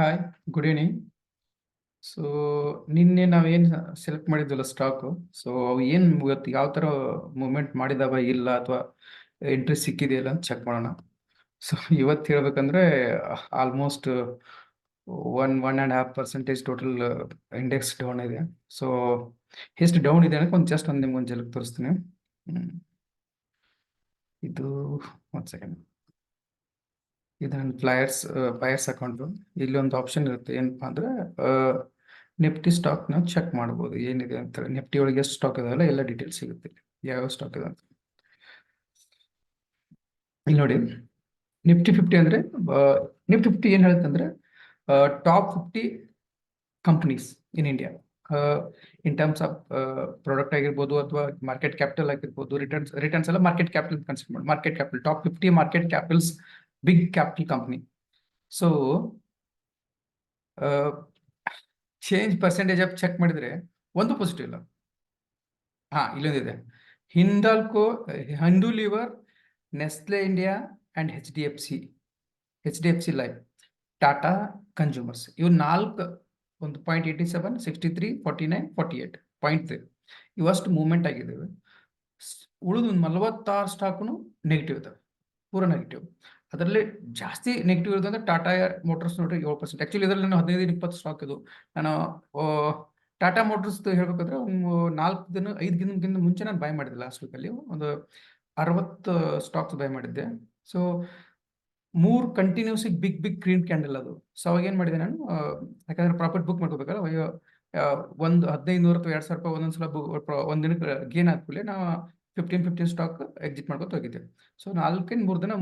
Hi, good evening. So ನಿನ್ನೆ ನಾವೇನು select ಮಾಡಿದ್ವಲ್ಲ stock, so ಅವು ಏನು ಇವತ್ತು ಯಾವ ಥರ ಮೂವ್ಮೆಂಟ್ ಮಾಡಿದಾವ ಇಲ್ಲ ಅಥವಾ ಎಂಟ್ರಿ ಸಿಕ್ಕಿದೆಯಲ್ಲ ಅಂತ ಚೆಕ್ ಮಾಡೋಣ. ಸೊ ಇವತ್ತು ಹೇಳ್ಬೇಕಂದ್ರೆ ಆಲ್ಮೋಸ್ಟ್ 1.5% ಟೋಟಲ್ ಇಂಡೆಕ್ಸ್ ಡೌನ್ ಇದೆ. ಸೊ ಎಷ್ಟು ಡೌನ್ ಇದೆ ಅನ್ನೋಕೆ ಜಸ್ಟ್ ನಿಮ್ಗೆ ಒಂದು ಜಲಕ್ ತೋರಿಸ್ತೀನಿ. ಇದು ಒಂದು ಸೆಕೆಂಡ್. ಇದು ನನ್ನ ಬಯರ್ಸ್ ಅಕೌಂಟು. ಇಲ್ಲಿ ಒಂದು ಆಪ್ಷನ್ ಇರುತ್ತೆ, ಏನಪ್ಪಾ ಅಂದ್ರೆ ನಿಫ್ಟಿ ಸ್ಟಾಕ್ನ ಚೆಕ್ ಮಾಡ್ಬೋದು ಏನಿದೆ ಅಂತ. ನಿಫ್ಟಿ ಒಳಗೆ ಎಷ್ಟು ಸ್ಟಾಕ್ ಇದಾವಲ್ಲ ಎಲ್ಲ ಡೀಟೇಲ್ಸ್ ಸಿಗುತ್ತೆ, ಯಾವ ಸ್ಟಾಕ್ ಇದೆ ಅಂತ. ಇಲ್ಲಿ ನೋಡಿ, ನಿಫ್ಟಿ 50 ಅಂದ್ರೆ ನಿಫ್ಟಿ 50 ಏನು ಹೇಳುತ್ತೆ ಅಂದ್ರೆ top 50 companies in India in terms of product ಆಗಿರ್ಬೋದು ಅಥವಾ ಮಾರ್ಕೆಟ್ ಕ್ಯಾಪಿಟಲ್ ಆಗಿರ್ಬೋದು. ರಿಟರ್ನ್ಸ್ ಎಲ್ಲ ಮಾರ್ಕೆಟ್ ಕ್ಯಾಪಿಟಲ್ ಕನ್ಸಿಡರ್ ಮಾಡಿ. Market capital top 50 market capitals big capital company. So change percentage of check ಮಾಡಿದ್ರೆ ಒಂದು ಪಾಸಿಟಿವ್ ಇಲ್ಲ. ಇಲ್ಲೊಂದಿದೆ, ಹಿಂದೂ ಲಿವರ್, Nestle India and HDFC life, Tata consumers. ಇವು 4 1.87, 63, 49, 48 0.3 ಇವಷ್ಟು ಮೂವ್ಮೆಂಟ್ ಆಗಿದ್ದಾವೆ. ಉಳಿದು 46 ಸ್ಟಾಕ್ನು ನೆಗೆಟಿವ್ ಇದಾವೆ, ಪೂರ ನೆಗೆಟಿವ್. ಅದರಲ್ಲಿ ಜಾಸ್ತಿ ನೆಗೆಟಿವ್ ಇರೋದು ಅಂದ್ರೆ ಟಾಟಾ ಮೋಟರ್ಸ್ ನೋಡ್ರಿ 7%. ಆಕ್ಚುಲಿ ಇದರಲ್ಲಿ ನಾನು 15-20 ಸ್ಟಾಕ್ ಇದು. ನಾನು ಟಾಟಾ ಮೋಟರ್ಸ್ ಹೇಳ್ಬೇಕಂದ್ರೆ 5 ದಿನಕ್ಕಿಂತ ಮುಂಚೆ ನಾನು ಬೈ ಮಾಡಿದ್ದೆ. ಲಾಸ್ಟ್ ವೀಕಲ್ಲಿ ಒಂದು 60 ಸ್ಟಾಕ್ಸ್ ಬೈ ಮಾಡಿದ್ದೆ. So 3 continues big green candle ಅದು. ಸೊ ಅವಾಗ ಏನು ಮಾಡಿದೆ ನಾನು, ಯಾಕಂದ್ರೆ ಪ್ರಾಫಿಟ್ ಬುಕ್ ಮಾಡ್ಕೋಬೇಕಲ್ಲ, ಒಂದು 1500 ಅಥವಾ 2000 ರೂಪಾಯಿ ಒಂದೊಂದ್ಸಲ ಒಂದು ದಿನಕ್ಕೆ ಗೇನ್ ಆದ್ಮೇಲೆ ನಾವು 15 ಸ್ಟಾಕ್ ಎಕ್ಸಿಟ್ ಮಾಡ್ಕೊತ ಹೋಗಿದ್ದೆ. ಸೊ 3 ದಿನ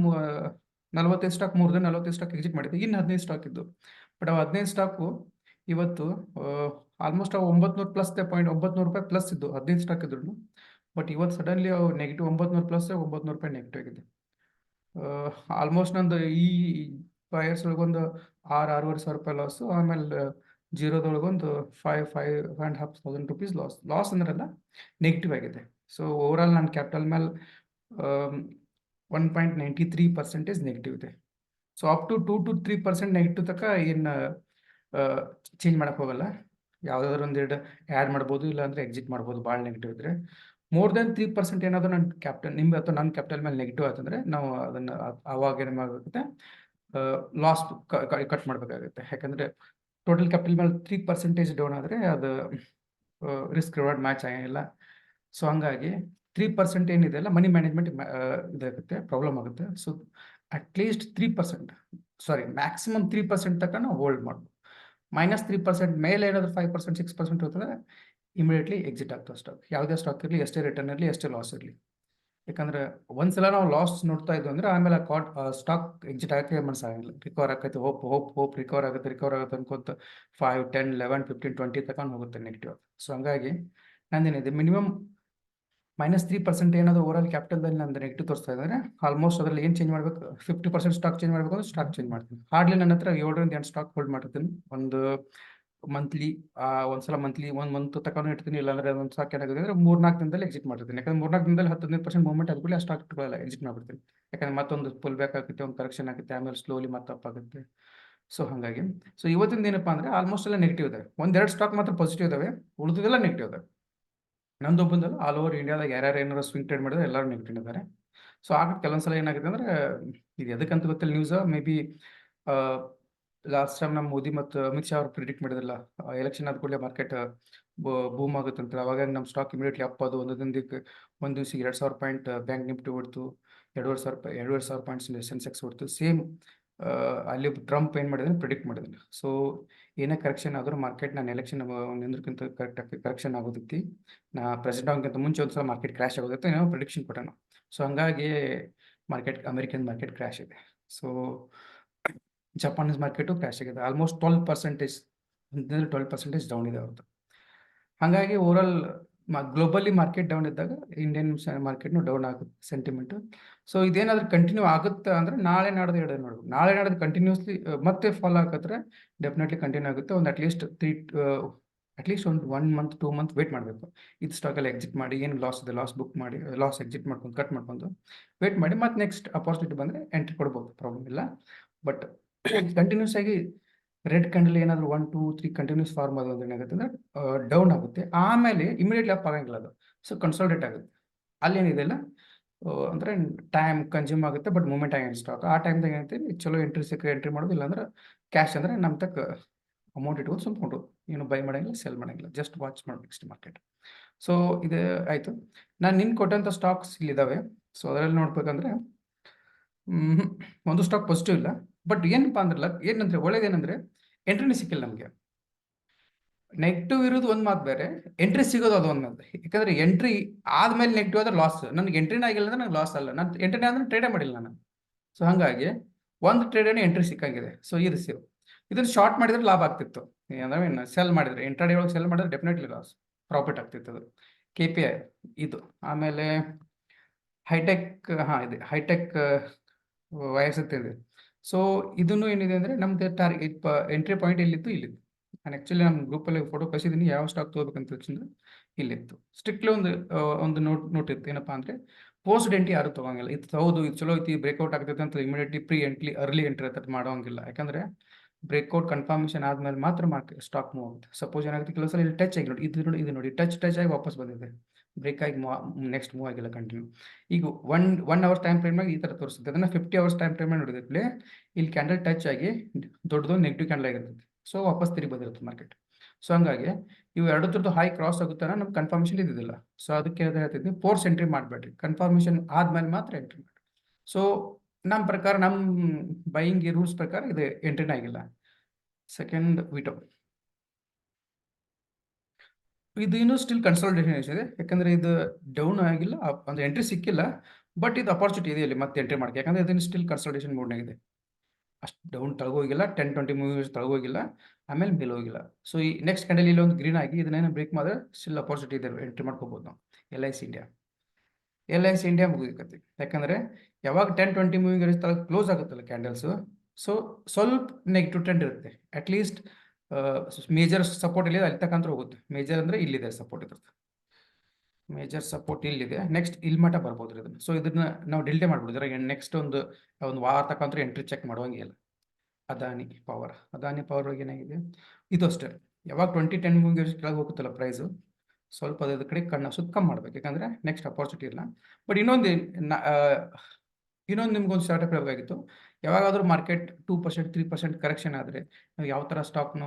45 ಸ್ಟಾಕ್, 3 ದಿನ 45 ಸ್ಟಾಕ್ ಎಕ್ಸಿಟ್ ಮಾಡಿದ್ದೆ. ಇನ್ನು 15 ಸ್ಟಾಕ್ ಇದ್ದು. ಬಟ್ ಅವು 15 ಸ್ಟಾಕು ಇವತ್ತು ಆಲ್ಮೋಸ್ಟ್ ಅವು 900 ಪ್ಲಸ್ ರೂಪಾಯಿ ಪ್ಲಸ್ ಇದ್ದು 15 ಸ್ಟಾಕ್ ಇದ್ರು. ಬಟ್ ಇವತ್ತು ಸಡನ್ಲಿ ಅವು ನೆಗೆಟಿವ್ 900 ಪ್ಲಸ್ 900 ರೂಪಾಯಿ ನೆಗೆಟಿವ್ ಆಗಿದೆ. ಆಲ್ಮೋಸ್ಟ್ ನಂದು ಈ ಬಯರ್ಸ್ ಒಳಗೊಂದು 6,500 ರೂಪಾಯಿ ಲಾಸು. ಆಮೇಲೆ ಜೀರೋದೊಳಗೊಂದು 5,500 ರೂಪೀಸ್ ಲಾಸ್ ಅಂದ್ರಲ್ಲ ನೆಗೆಟಿವ್ ಆಗಿದೆ. ಸೊ ಓವರಾಲ್ ನನ್ನ ಕ್ಯಾಪಿಟಲ್ ಮೇಲೆ 1.93% ನೆಗೆಟಿವ್ ಇದೆ. So up to 2 to 3% negative ತನಕ ಏನು ಚೇಂಜ್ ಮಾಡಕ್ಕೆ ಹೋಗಲ್ಲ. ಯಾವುದಾದ್ರೂ ಒಂದೆರಡು ಆ್ಯಡ್ ಮಾಡ್ಬೋದು, ಇಲ್ಲಾಂದ್ರೆ ಎಕ್ಸಿಟ್ ಮಾಡ್ಬೋದು ಭಾಳ ನೆಗೆಟಿವ್ ಇದ್ರೆ. ಮೋರ್ ದೆನ್ 3% ಏನಾದರೂ ನನ್ನ ಕ್ಯಾಪಿಟಲ್ ಅಥವಾ ನನ್ನ ಕ್ಯಾಪಿಟಲ್ ಮೇಲೆ ನೆಗೆಟಿವ್ ಆಯ್ತಂದ್ರೆ ನಾವು ಅದನ್ನು ಅವಾಗ ಏನು ಮಾಡಬೇಕಾಗುತ್ತೆ, ಲಾಸ್ ಕಟ್ ಮಾಡಬೇಕಾಗುತ್ತೆ. ಯಾಕಂದರೆ ಟೋಟಲ್ ಕ್ಯಾಪಿಟಲ್ ಮೇಲೆ 3% ಡೌನ್ ಆದರೆ ಅದು ರಿಸ್ಕ್ ರಿವಾರ್ಡ್ ಮ್ಯಾಚ್ ಆಗಿಲ್ಲ. ಸೊ ಹಂಗಾಗಿ 3% ಏನಿದೆ ಅಲ್ಲ, ಮನಿ ಮ್ಯಾನೇಜ್ಮೆಂಟ್ ಇದಾಗುತ್ತೆ, ಪ್ರಾಬ್ಲಮ್ ಆಗುತ್ತೆ. ಸೊ ಅಟ್ಲೀಸ್ಟ್ 3%, ಮ್ಯಾಕ್ಸಿಮಮ್ 3% ತನಕ ನಾವು ಹೋಲ್ಡ್ ಮಾಡ್ಬೋದು. -3% ಮೇಲೆ ಏನಾದರೂ 5%, 6% ಹೋದ್ರೆ ಇಮಿಡಿಯೇಟ್ಲಿ ಎಕ್ಸಿಟ್ ಆಗ್ತವೆ ಸ್ಟಾಕ್. ಯಾವುದೇ ಸ್ಟಾಕ್ ಇರಲಿ, ಎಷ್ಟೇ ರಿಟರ್ನ್ ಇರಲಿ, ಎಷ್ಟೇ ಲಾಸ್ ಇರಲಿ. ಯಾಕಂದ್ರೆ ಒಂದ್ಸಲ ನಾವು ಲಾಸ್ ನೋಡ್ತಾ ಇದ್ವಿ ಅಂದ್ರೆ ಆಮೇಲೆ ಸ್ಟಾಕ್ ಎಕ್ಸಿಟ್ ಆಗಕ್ಕೆ ಮನಸ್ಸಾಗಲ್ಲ. ರಿಕವರ್ ಆಕೈತೆ, ಹೋಪ್ ರಿಕವರ್ ಆಗುತ್ತೆ ಅನ್ಕೊಂತ 5, 10, 11, 15, 20 ತಗೊಂಡು ಹೋಗುತ್ತೆ ನೆಗೆಟಿವ್. ಸೊ ಹಂಗಾಗಿ ನಂದೇನಿದೆ, ಮಿನಿಮಮ್ -3% ಏನಾದರೂ ಓವರಾಲ್ ಕ್ಯಾಪಿಟಲ್ದಲ್ಲಿ ನಂದು ನೆಗೆಟಿವ್ ತೋರಿಸ್ತಾ ಇದ್ದಾರೆ. ಆಲ್ಮೋಸ್ಟ್ ಅದರಲ್ಲಿ ಏನು ಚೇಂಜ್ ಮಾಡಬೇಕು, 50% ಸ್ಟಾಕ್ ಚೇಂಜ್ ಮಾಡಬೇಕು ಅಂದ್ರೆ ಸ್ಟಾಕ್ ಚೇಂಜ್ ಮಾಡ್ತೀನಿ. ಹಾರ್ಡ್ಲಿ ನನ್ನ ಹತ್ರ 7ರಿಂದ 8 ಸ್ಟಾಕ್ ಹೋಲ್ಡ್ ಮಾಡಿರ್ತೀನಿ. ಒಂದು ಮಂತ್ಲಿ, ಒಂದ್ಸಲ ಮಂತ್ಲಿ 1 ಮಂತ್ ತಗೊಂಡು ಇಡ್ತೀನಿ. ಇಲ್ಲಾಂದ್ರೆ ಒಂದು ಸ್ಟಾಕ್ ಏನಾಗುತ್ತೆ ಅಂದ್ರೆ 3-4 ದಿನದಲ್ಲಿ ಎಕ್ಸಿಟ್ ಮಾಡ್ತೀನಿ. ಯಾಕಂದ್ರೆ 3-4 ದಿನದಲ್ಲಿ 10-15% ಮೂವ್ಮೆಂಟ್ ಆದ್ಮೇಲೆ ಆ ಸ್ಟಾಕ್ ಇಟ್ಕೊಳ್ಳಲ್ಲ, ಎಕ್ಸಿಟ್ ಮಾಡ್ಬಿಡ್ತೀನಿ. ಯಾಕಂದ್ರೆ ಮತ್ತೊಂದು ಪುಲ್ ಬ್ಯಾಕ್ ಆಗುತ್ತೆ, ಒಂದು ಕರೆಕ್ಷನ್ ಆಗುತ್ತೆ, ಆಮೇಲೆ ಸ್ಲೋಲಿ ಮತ್ತೆ ಅಪ್ ಆಗುತ್ತೆ. ಸೊ ಹಾಗಾಗಿ ಇವತ್ತಿಂದ ಏನಪ್ಪಾ ಅಂದ್ರೆ ಆಲ್ಮೋಸ್ಟ್ ಎಲ್ಲ ನೆಗೆಟಿವ್ ಇದೆ. 1-2 ಸ್ಟಾಕ್ ಮಾತ್ರ ಪಾಸಿಟಿವ್ ಇದಾವೆ, ಉಳಿದಿದ್ದೆಲ್ಲ ನೆಗೆಟಿವ್ ಇದೆ. ನಂದೊಬ್ಬಂದಲ್ಲ, ಆಲ್ ಓವರ್ ಇಂಡಿಯಾದಾಗ ಯಾರ್ಯಾರು ಏನಾರು ಸ್ವಿಂಗ್ ಟ್ರೇಡ್ ಮಾಡಿದ್ರೆ ಎಲ್ಲರೂ ನೆಗೆಟಿವ್ ಇದ್ದಾರೆ. ಸೊ ಆಗ ಕೆಲವೊಂದ್ಸಲ ಏನಾಗುತ್ತೆ ಅಂದ್ರೆ, ಇದು ಎದಕ್ಕಂತ ಗೊತ್ತಿಲ್ಲ news, may be last time ನಮ್ಮ ಮೋದಿ ಮತ್ತು ಅಮಿತ್ ಶಾ ಅವರು ಪ್ರಿಡಿಕ್ಟ್ ಮಾಡಿದ್ರಲ್ಲ, ಎಲೆಕ್ಷನ್ ಆದ ಕೂಡಲೇ ಮಾರ್ಕೆಟ್ ಬೂಮ್ ಆಗುತ್ತೆ ಅಂತ. ಅವಾಗ ನಮ್ಮ ಸ್ಟಾಕ್ ಇಮಿಡಿಯೇಟ್ಲಿ ಅಪ್ ಅದು. ಒಂದು ದಿವಸಕ್ಕೆ 2,000 ಪಾಯಿಂಟ್ ಬ್ಯಾಂಕ್ ನಿಫ್ಟಿ ಹೊಡ್ತು, 2,500 ಪಾಯಿಂಟ್ಸ್ ಸೆನ್ಸೆಕ್ಸ್ ಹೊಡ್ತು. ಸೇಮ್ ಅಲ್ಲಿ ಟ್ರಂಪ್ ಏನು ಮಾಡಿದ್ರೆ ಪ್ರಿಡಿಕ್ಟ್ ಮಾಡಿದ್ರು. ಸೊ ಏನೇ ಕರೆಕ್ಷನ್ ಆದರೂ ಮಾರ್ಕೆಟ್, ನಾನು ಎಲೆಕ್ಷನ್ ನಿಂದ್ರಕ್ಕಿಂತ ಕರೆಕ್ಷನ್ ಆಗೋದಕ್ಕೆ, ನಾ ಪ್ರೆಸಿಡೆಂಟ್ ಆಗೋಕ್ಕಿಂತ ಮುಂಚೆ ಒಂದ್ಸಲ ಮಾರ್ಕೆಟ್ ಕ್ರ್ಯಾಶ್ ಆಗೋದಕ್ಕೆ ನಾವು ಪ್ರಿಡಿಕ್ಷನ್ ಕೊಟ್ಟೋಣ. ಸೊ ಹಂಗಾಗಿ ಅಮೆರಿಕನ್ ಮಾರ್ಕೆಟ್ ಕ್ರ್ಯಾಶ್ ಇದೆ. ಸೊ ಜಪಾನೀಸ್ ಮಾರ್ಕೆಟು ಕ್ರ್ಯಾಶ್ ಆಗಿದೆ. ಆಲ್ಮೋಸ್ಟ್ 12% ಡೌನ್ ಇದೆ ಅವ್ರದ್ದು. ಹಾಗಾಗಿ ಓವರಾಲ್ ಗ್ಲೋಬಲಿ ಮಾರ್ಕೆಟ್ ಡೌನ್ ಇದ್ದಾಗ ಇಂಡಿಯನ್ ಮಾರ್ಕೆಟ್ನು ಡೌನ್ ಆಗುತ್ತೆ ಸೆಂಟಿಮೆಂಟು. ಸೊ ಇದೇನಾದ್ರೂ ಕಂಟಿನ್ಯೂ ಆಗುತ್ತೆ ಅಂದರೆ ನಾಳೆ ನಾಡ್ದು ನೋಡ್ಬೇಕು. ನಾಳೆ ನಾಡ್ದು ಕಂಟಿನ್ಯೂಸ್ಲಿ ಮತ್ತೆ ಫಾಲೋ ಆಗಿದ್ರೆ ಡೆಫಿನೆಟ್ಲಿ ಕಂಟಿನ್ಯೂ ಆಗುತ್ತೆ. ಒಂದು ಅಟ್ಲೀಸ್ಟ್ ಒಂದು 1 ಮಂತ್ 2 ಮಂತ್ ವೇಟ್ ಮಾಡಬೇಕು. ಇದು ಸ್ಟಾಕಲ್ಲಿ ಎಕ್ಸಿಟ್ ಮಾಡಿ, ಏನು ಲಾಸ್ ಇದೆ ಲಾಸ್ ಬುಕ್ ಮಾಡಿ, ಲಾಸ್ ಎಕ್ಸಿಟ್ ಮಾಡ್ಕೊಂಡು ಕಟ್ ಮಾಡ್ಕೊಂಡು ವೇಟ್ ಮಾಡಿ, ಮತ್ತೆ ನೆಕ್ಸ್ಟ್ ಅಪಾರ್ಚುನಿಟಿ ಬಂದರೆ ಎಂಟ್ರಿ ಕೊಡ್ಬೋದು, ಪ್ರಾಬ್ಲಮ್ ಇಲ್ಲ. ಬಟ್ ಕಂಟಿನ್ಯೂಸ್ ಆಗಿ ರೆಡ್ ಕ್ಯಾಂಡಲ್ ಏನಾದ್ರು 1 2 3 ಕಂಟಿನ್ಯೂಸ್ ಫಾರ್ಮ್ ಅದು ಅಂದ್ರೆ ಏನಾಗುತ್ತೆ ಅಂದ್ರೆ ಡೌನ್ ಆಗುತ್ತೆ, ಆಮೇಲೆ ಇಮಿಡಿಯೇಟ್ಲಿ ಅಪ್ ಆಗಂಗಿಲ್ಲ ಅದು. ಸೊ ಕನ್ಸಾಲಿಡೇಟ್ ಆಗುತ್ತೆ. ಅಲ್ಲೇನಿದೆ ಅಲ್ಲ ಅಂದ್ರೆ ಟೈಮ್ ಕನ್ಸ್ಯೂಮ್ ಆಗುತ್ತೆ, ಬಟ್ ಮೂವ್ಮೆಂಟ್ ಆಗಿಲ್ಲ ಸ್ಟಾಕ್. ಆ ಟೈಮ್ದಾಗ ಏನೈತೆ ಚಲೋ ಎಂಟ್ರಿ ಸಿಕ್ಕರೆ ಎಂಟ್ರಿ ಮಾಡೋದು, ಇಲ್ಲಾಂದ್ರೆ ಕ್ಯಾಶ್ ಅಂದ್ರೆ ನಮ್ಮ ತಕ್ಕ ಅಮೌಂಟ್ ಇಟ್ಕೊಂಡು ಸುಮ್ಕೊಂಡು ಏನು ಬೈ ಮಾಡಂಗಿಲ್ಲ, ಸೆಲ್ ಮಾಡಂಗಿಲ್ಲ, ಜಸ್ಟ್ ವಾಚ್ ಮಾಡಿ ನೆಕ್ಸ್ಟ್ ಮಾರ್ಕೆಟ್. ಸೊ ಇದು ಆಯ್ತು. ನಾನು ನಿನ್ ಕೊಟ್ಟಂತ ಸ್ಟಾಕ್ಸ್ ಇಲ್ಲಿದ್ದಾವೆ. ಸೊ ಅದರಲ್ಲಿ ನೋಡ್ಬೇಕಂದ್ರೆ ಒಂದು ಸ್ಟಾಕ್ ಪಾಸಿಟಿವ್ ಇಲ್ಲ, ಬಟ್ ಏನಪ್ಪಾ ಅಂದ್ರಲ್ಲ, ಏನಂದ್ರೆ ಒಳ್ಳೇದೇನಂದ್ರೆ ಎಂಟ್ರಿನೇ ಸಿಕ್ಕಿಲ್ಲ ನಮಗೆ. ನೆಗೆಟಿವ್ ಇರೋದು ಒಂದು ಮಾತು ಬೇರೆ, ಎಂಟ್ರಿ ಸಿಗೋದು ಅದು ಒಂದು ಮಾತು. ಯಾಕಂದ್ರೆ ಎಂಟ್ರಿ ಆದ್ಮೇಲೆ ನೆಗೆಟಿವ್ ಆದ್ರೆ ಲಾಸ್. ನನಗೆ ಎಂಟ್ರಿನ ಆಗಿಲ್ಲ ಅಂದ್ರೆ ನಂಗೆ ಲಾಸ್ ಅಲ್ಲ, ನಾನು ಎಂಟ್ರಿನ ಅಂದ್ರೆ ಟ್ರೇಡೇ ಮಾಡಿಲ್ಲ ನಾನು. ಸೊ ಹಾಗಾಗಿ ಒಂದು ಟ್ರೇಡೇ ಎಂಟ್ರಿ ಸಿಕ್ಕಂಗಿದೆ. ಸೊ ಇದು ಸೇವ್. ಇದನ್ನು ಶಾರ್ಟ್ ಮಾಡಿದ್ರೆ ಲಾಭ ಆಗ್ತಿತ್ತು, ಅಂದ್ರೆ ಸೆಲ್ ಮಾಡಿದ್ರೆ ಇಂಟ್ರಾಡೇ ಒಳಗೆ ಸೆಲ್ ಮಾಡಿದ್ರೆ ಡೆಫಿನೆಟ್ಲಿ ಲಾಸ್, ಪ್ರಾಫಿಟ್ ಆಗ್ತಿತ್ತು ಅದು. KPI ಇದು. ಆಮೇಲೆ ಹೈಟೆಕ್, ಇದೆ ಹೈಟೆಕ್ ವೈರ್ಸ್ ಇದೆ. ಸೊ ಇದನ್ನು ಏನಿದೆ ಅಂದ್ರೆ ನಮ್ದು ಟಾರ್ಗೆಟ್ ಎಂಟ್ರಿ ಪಾಯಿಂಟ್ ಇಲ್ಲಿತ್ತು, ಇಲ್ಲಿತ್ತು. ನಾನು ಆಕ್ಚುಲಿ ನಮ್ಮ ಗ್ರೂಪಲ್ಲಿ ಫೋಟೋ ಕಳಿಸಿದ್ದೀನಿ, ಯಾವ ಸ್ಟಾಕ್ ತಗೋಬೇಕಂತ ಯೋಚನೆ ಇಲ್ಲಿತ್ತು. ಸ್ಟ್ರಿಕ್ಟ್ಲಿ ಒಂದು ನೋಟ್ ಇತ್ತು, ಏನಪ್ಪಾ ಅಂದ್ರೆ ಪೋಸ್ಟ್ ಎಂಟ್ರಿ ಯಾರು ತಗೋಂಗಿಲ್ಲ. ಇದು ಹೌದು ಇದು ಚಲೋ ಐತಿ, ಬ್ರೇಕ್ಔಟ್ ಆಗ್ತೈತೆ ಅಂತ immediately pre entry early entry ಅಂತ ಮಾಡೋಂಗಿಲ್ಲ. ಯಾಕಂದ್ರೆ ಬ್ರೇಕ್ಔಟ್ ಕನ್ಫರ್ಮೇಷನ್ ಆದ್ಮೇಲೆ ಮಾತ್ರ ಸ್ಟಾಕ್ ಮೂವ್ ಆಗುತ್ತೆ. ಸಪೋಸ್ ಏನಾಗುತ್ತೆ, ಕೆಲವು ಸಲ ಇಲ್ಲಿ ಟಚ್ ಆಗಿ ನೋಡಿ, ಇದು ನೋಡಿ ಟಚ್ ಆಗಿ ವಾಪಸ್ ಬಂದಿದೆ, ಬ್ರೇಕ್ ಆಗಿ ನೆಕ್ಸ್ಟ್ ಮೂವ್ ಆಗಿಲ್ಲ ಕಂಟಿನ್ಯೂ. ಈಗ ಒನ್ ಅವರ್ಸ್ ಟೈಮ್ ಫ್ರೇಮ್ ಈ ತರ ತೋರಿಸುತ್ತೆ. ಅದನ್ನ 50 ಅವರ್ಸ್ ಟೈಮ್ ಫ್ರೇಮ್ ನೋಡಿದ್ರೆ ಇಲ್ಲಿ ಕ್ಯಾಂಡಲ್ ಟಚ್ ಆಗಿ ದೊಡ್ಡದು ನೆಗೆಟಿವ್ ಕ್ಯಾಂಡಲ್ ಆಗಿರ್ತದೆ. ಸೊ ವಾಪಸ್ ತಿರುಗಿ ಬಂದಿರುತ್ತೆ ಮಾರ್ಕೆಟ್. ಸೊ ಹಂಗಾಗಿ ಇವು ಎರಡು ಥರದ್ದು ಹೈ ಕ್ರಾಸ್ ಆಗುತ್ತಾ ನಮ್ಗೆ ಕನ್ಫರ್ಮೇಷನ್ ಇದ್ದಿಲ್ಲ. ಸೊ ಅದಕ್ಕೆ ಹೇಳ್ತಿದ್ವಿ, ಫೋರ್ಸ್ ಎಂಟ್ರಿ ಮಾಡಬೇಡ್ರಿ, ಕನ್ಫರ್ಮೇಷನ್ ಆದ್ಮೇಲೆ ಮಾತ್ರ ಎಂಟ್ರಿ ಮಾಡಿ. ಸೊ ನಮ್ಮ ಪ್ರಕಾರ, ನಮ್ಮ ಬೈಯಿಂಗ್ ರೂಲ್ಸ್ ಪ್ರಕಾರ ಇದು ಎಂಟ್ರಿನ ಆಗಿಲ್ಲ. ಸೆಕೆಂಡ್ ವಿಟೋ, ಇದು ಇನ್ನೂ ಸ್ಟಿಲ್ ಕನ್ಸಾಲಿಡೇಷನ್ ಇದೆ. ಯಾಕಂದ್ರೆ ಇದು ಡೌನ್ ಆಗಿಲ್ಲ, ಅಂದ್ರೆ ಎಂಟ್ರಿ ಸಿಕ್ಕಿಲ್ಲ, ಬಟ್ ಇದು ಅಪಾರ್ಚುನಿಟಿ ಇದೆ ಇಲ್ಲಿ ಮತ್ತೆ ಎಂಟ್ರಿ ಮಾಡಕ್ಕೆ. ಯಾಕಂದ್ರೆ ಇದನ್ನು ಸ್ಟಿಲ್ ಕನ್ಸಾಲಿಡೇಷನ್ ಮೋಡ್ನಾಗಿದೆ. ಅಷ್ಟು ಡೌನ್ ತಳಗೋಗಿಲ್ಲ, 10-20 ಮೂವೀಸ್ ತಳಗೋಗಿಲ್ಲ, ಆಮೇಲೆ ಮೇಲೆ ಹೋಗಿಲ್ಲ. ಸೊ ಈ ನೆಕ್ಸ್ಟ್ ಕ್ಯಾಂಡಲ್ ಇಲ್ಲಿ ಒಂದು ಗ್ರೀನ್ ಆಗಿ ಇದನ್ನೇನು ಬ್ರೇಕ್ ಮಾಡಿದ್ರೆ ಸ್ಟಿಲ್ ಅಪಾರ್ಚುನಿಟಿ ಇದೆ, ಎಂಟ್ರಿ ಮಾಡ್ಕೋಬಹುದು ನಾವು. LIC ಇಂಡಿಯಾ ಮುಗಿದೈತಿ. ಯಾಕಂದ್ರೆ ಯಾವಾಗ 10-20 ಮೂವಿಂಗ್ ಕ್ಲೋಸ್ ಆಗುತ್ತಲ್ಲ ಕ್ಯಾಂಡಲ್ಸ್, ಸೊ ಸ್ವಲ್ಪ ನೆಗೆಟಿವ್ ಟ್ರೆಂಡ್ ಇರುತ್ತೆ. ಅಟ್ಲೀಸ್ಟ್ ಮೇಜರ್ ಸಪೋರ್ಟ್ ಇಲ್ಲಿದೆ, ಅಲ್ಲಿ ತಕ್ಕಂತ ಹೋಗುತ್ತೆ. ಮೇಜರ್ ಅಂದ್ರೆ ಇಲ್ಲಿದೆ ಸಪೋರ್ಟ್, ಇರುತ್ತೆ ಮೇಜರ್ ಸಪೋರ್ಟ್ ಇಲ್ಲಿದೆ. ನೆಕ್ಸ್ಟ್ ಇಲ್ಲಿ ಮಟ್ಟ ಬರ್ಬೋದು ಇದನ್ನ. ಸೊ ಇದನ್ನ ನಾವು ಡಿಲ್ಟೆ ಮಾಡ್ಬಿಡಿದ್ರೆ ನೆಕ್ಸ್ಟ್ ಒಂದು ವಾರ ತಕ್ಕಂತ ಎಂಟ್ರಿ ಚೆಕ್ ಮಾಡುವಂಗಿಲ್ಲ. ಅದಾನಿ ಪವರ್ ಏನಾಗಿದೆ, ಇದು ಅಷ್ಟೇ. ಯಾವಾಗ 20-10 ಮೂವಿಂಗ್ ಕೆಳಗೆ ಹೋಗುತ್ತಲ್ಲ ಪ್ರೈಸು, ಸ್ವಲ್ಪ ಅದ್ರ ಕಡೆ ಕಣ್ಣು ಸುತ್ತ ಮಾಡ್ಬೇಕು. ಯಾಕಂದ್ರೆ ನೆಕ್ಸ್ಟ್ ಅಪಾರ್ಚುನಿಟಿ ಇಲ್ಲ. ಬಟ್ ಇನ್ನೊಂದು ನಿಮ್ಗೊಂದು ಸ್ಟಾರ್ಟಪ್ ಹೇಳಬೇಕಾಗಿತ್ತು. ಯಾವಾಗಾದ್ರೂ ಮಾರ್ಕೆಟ್ 2% 3% ಕರೆಕ್ಷನ್ ಆದರೆ ನಾವು ಯಾವ ಥರ ಸ್ಟಾಕ್ನ,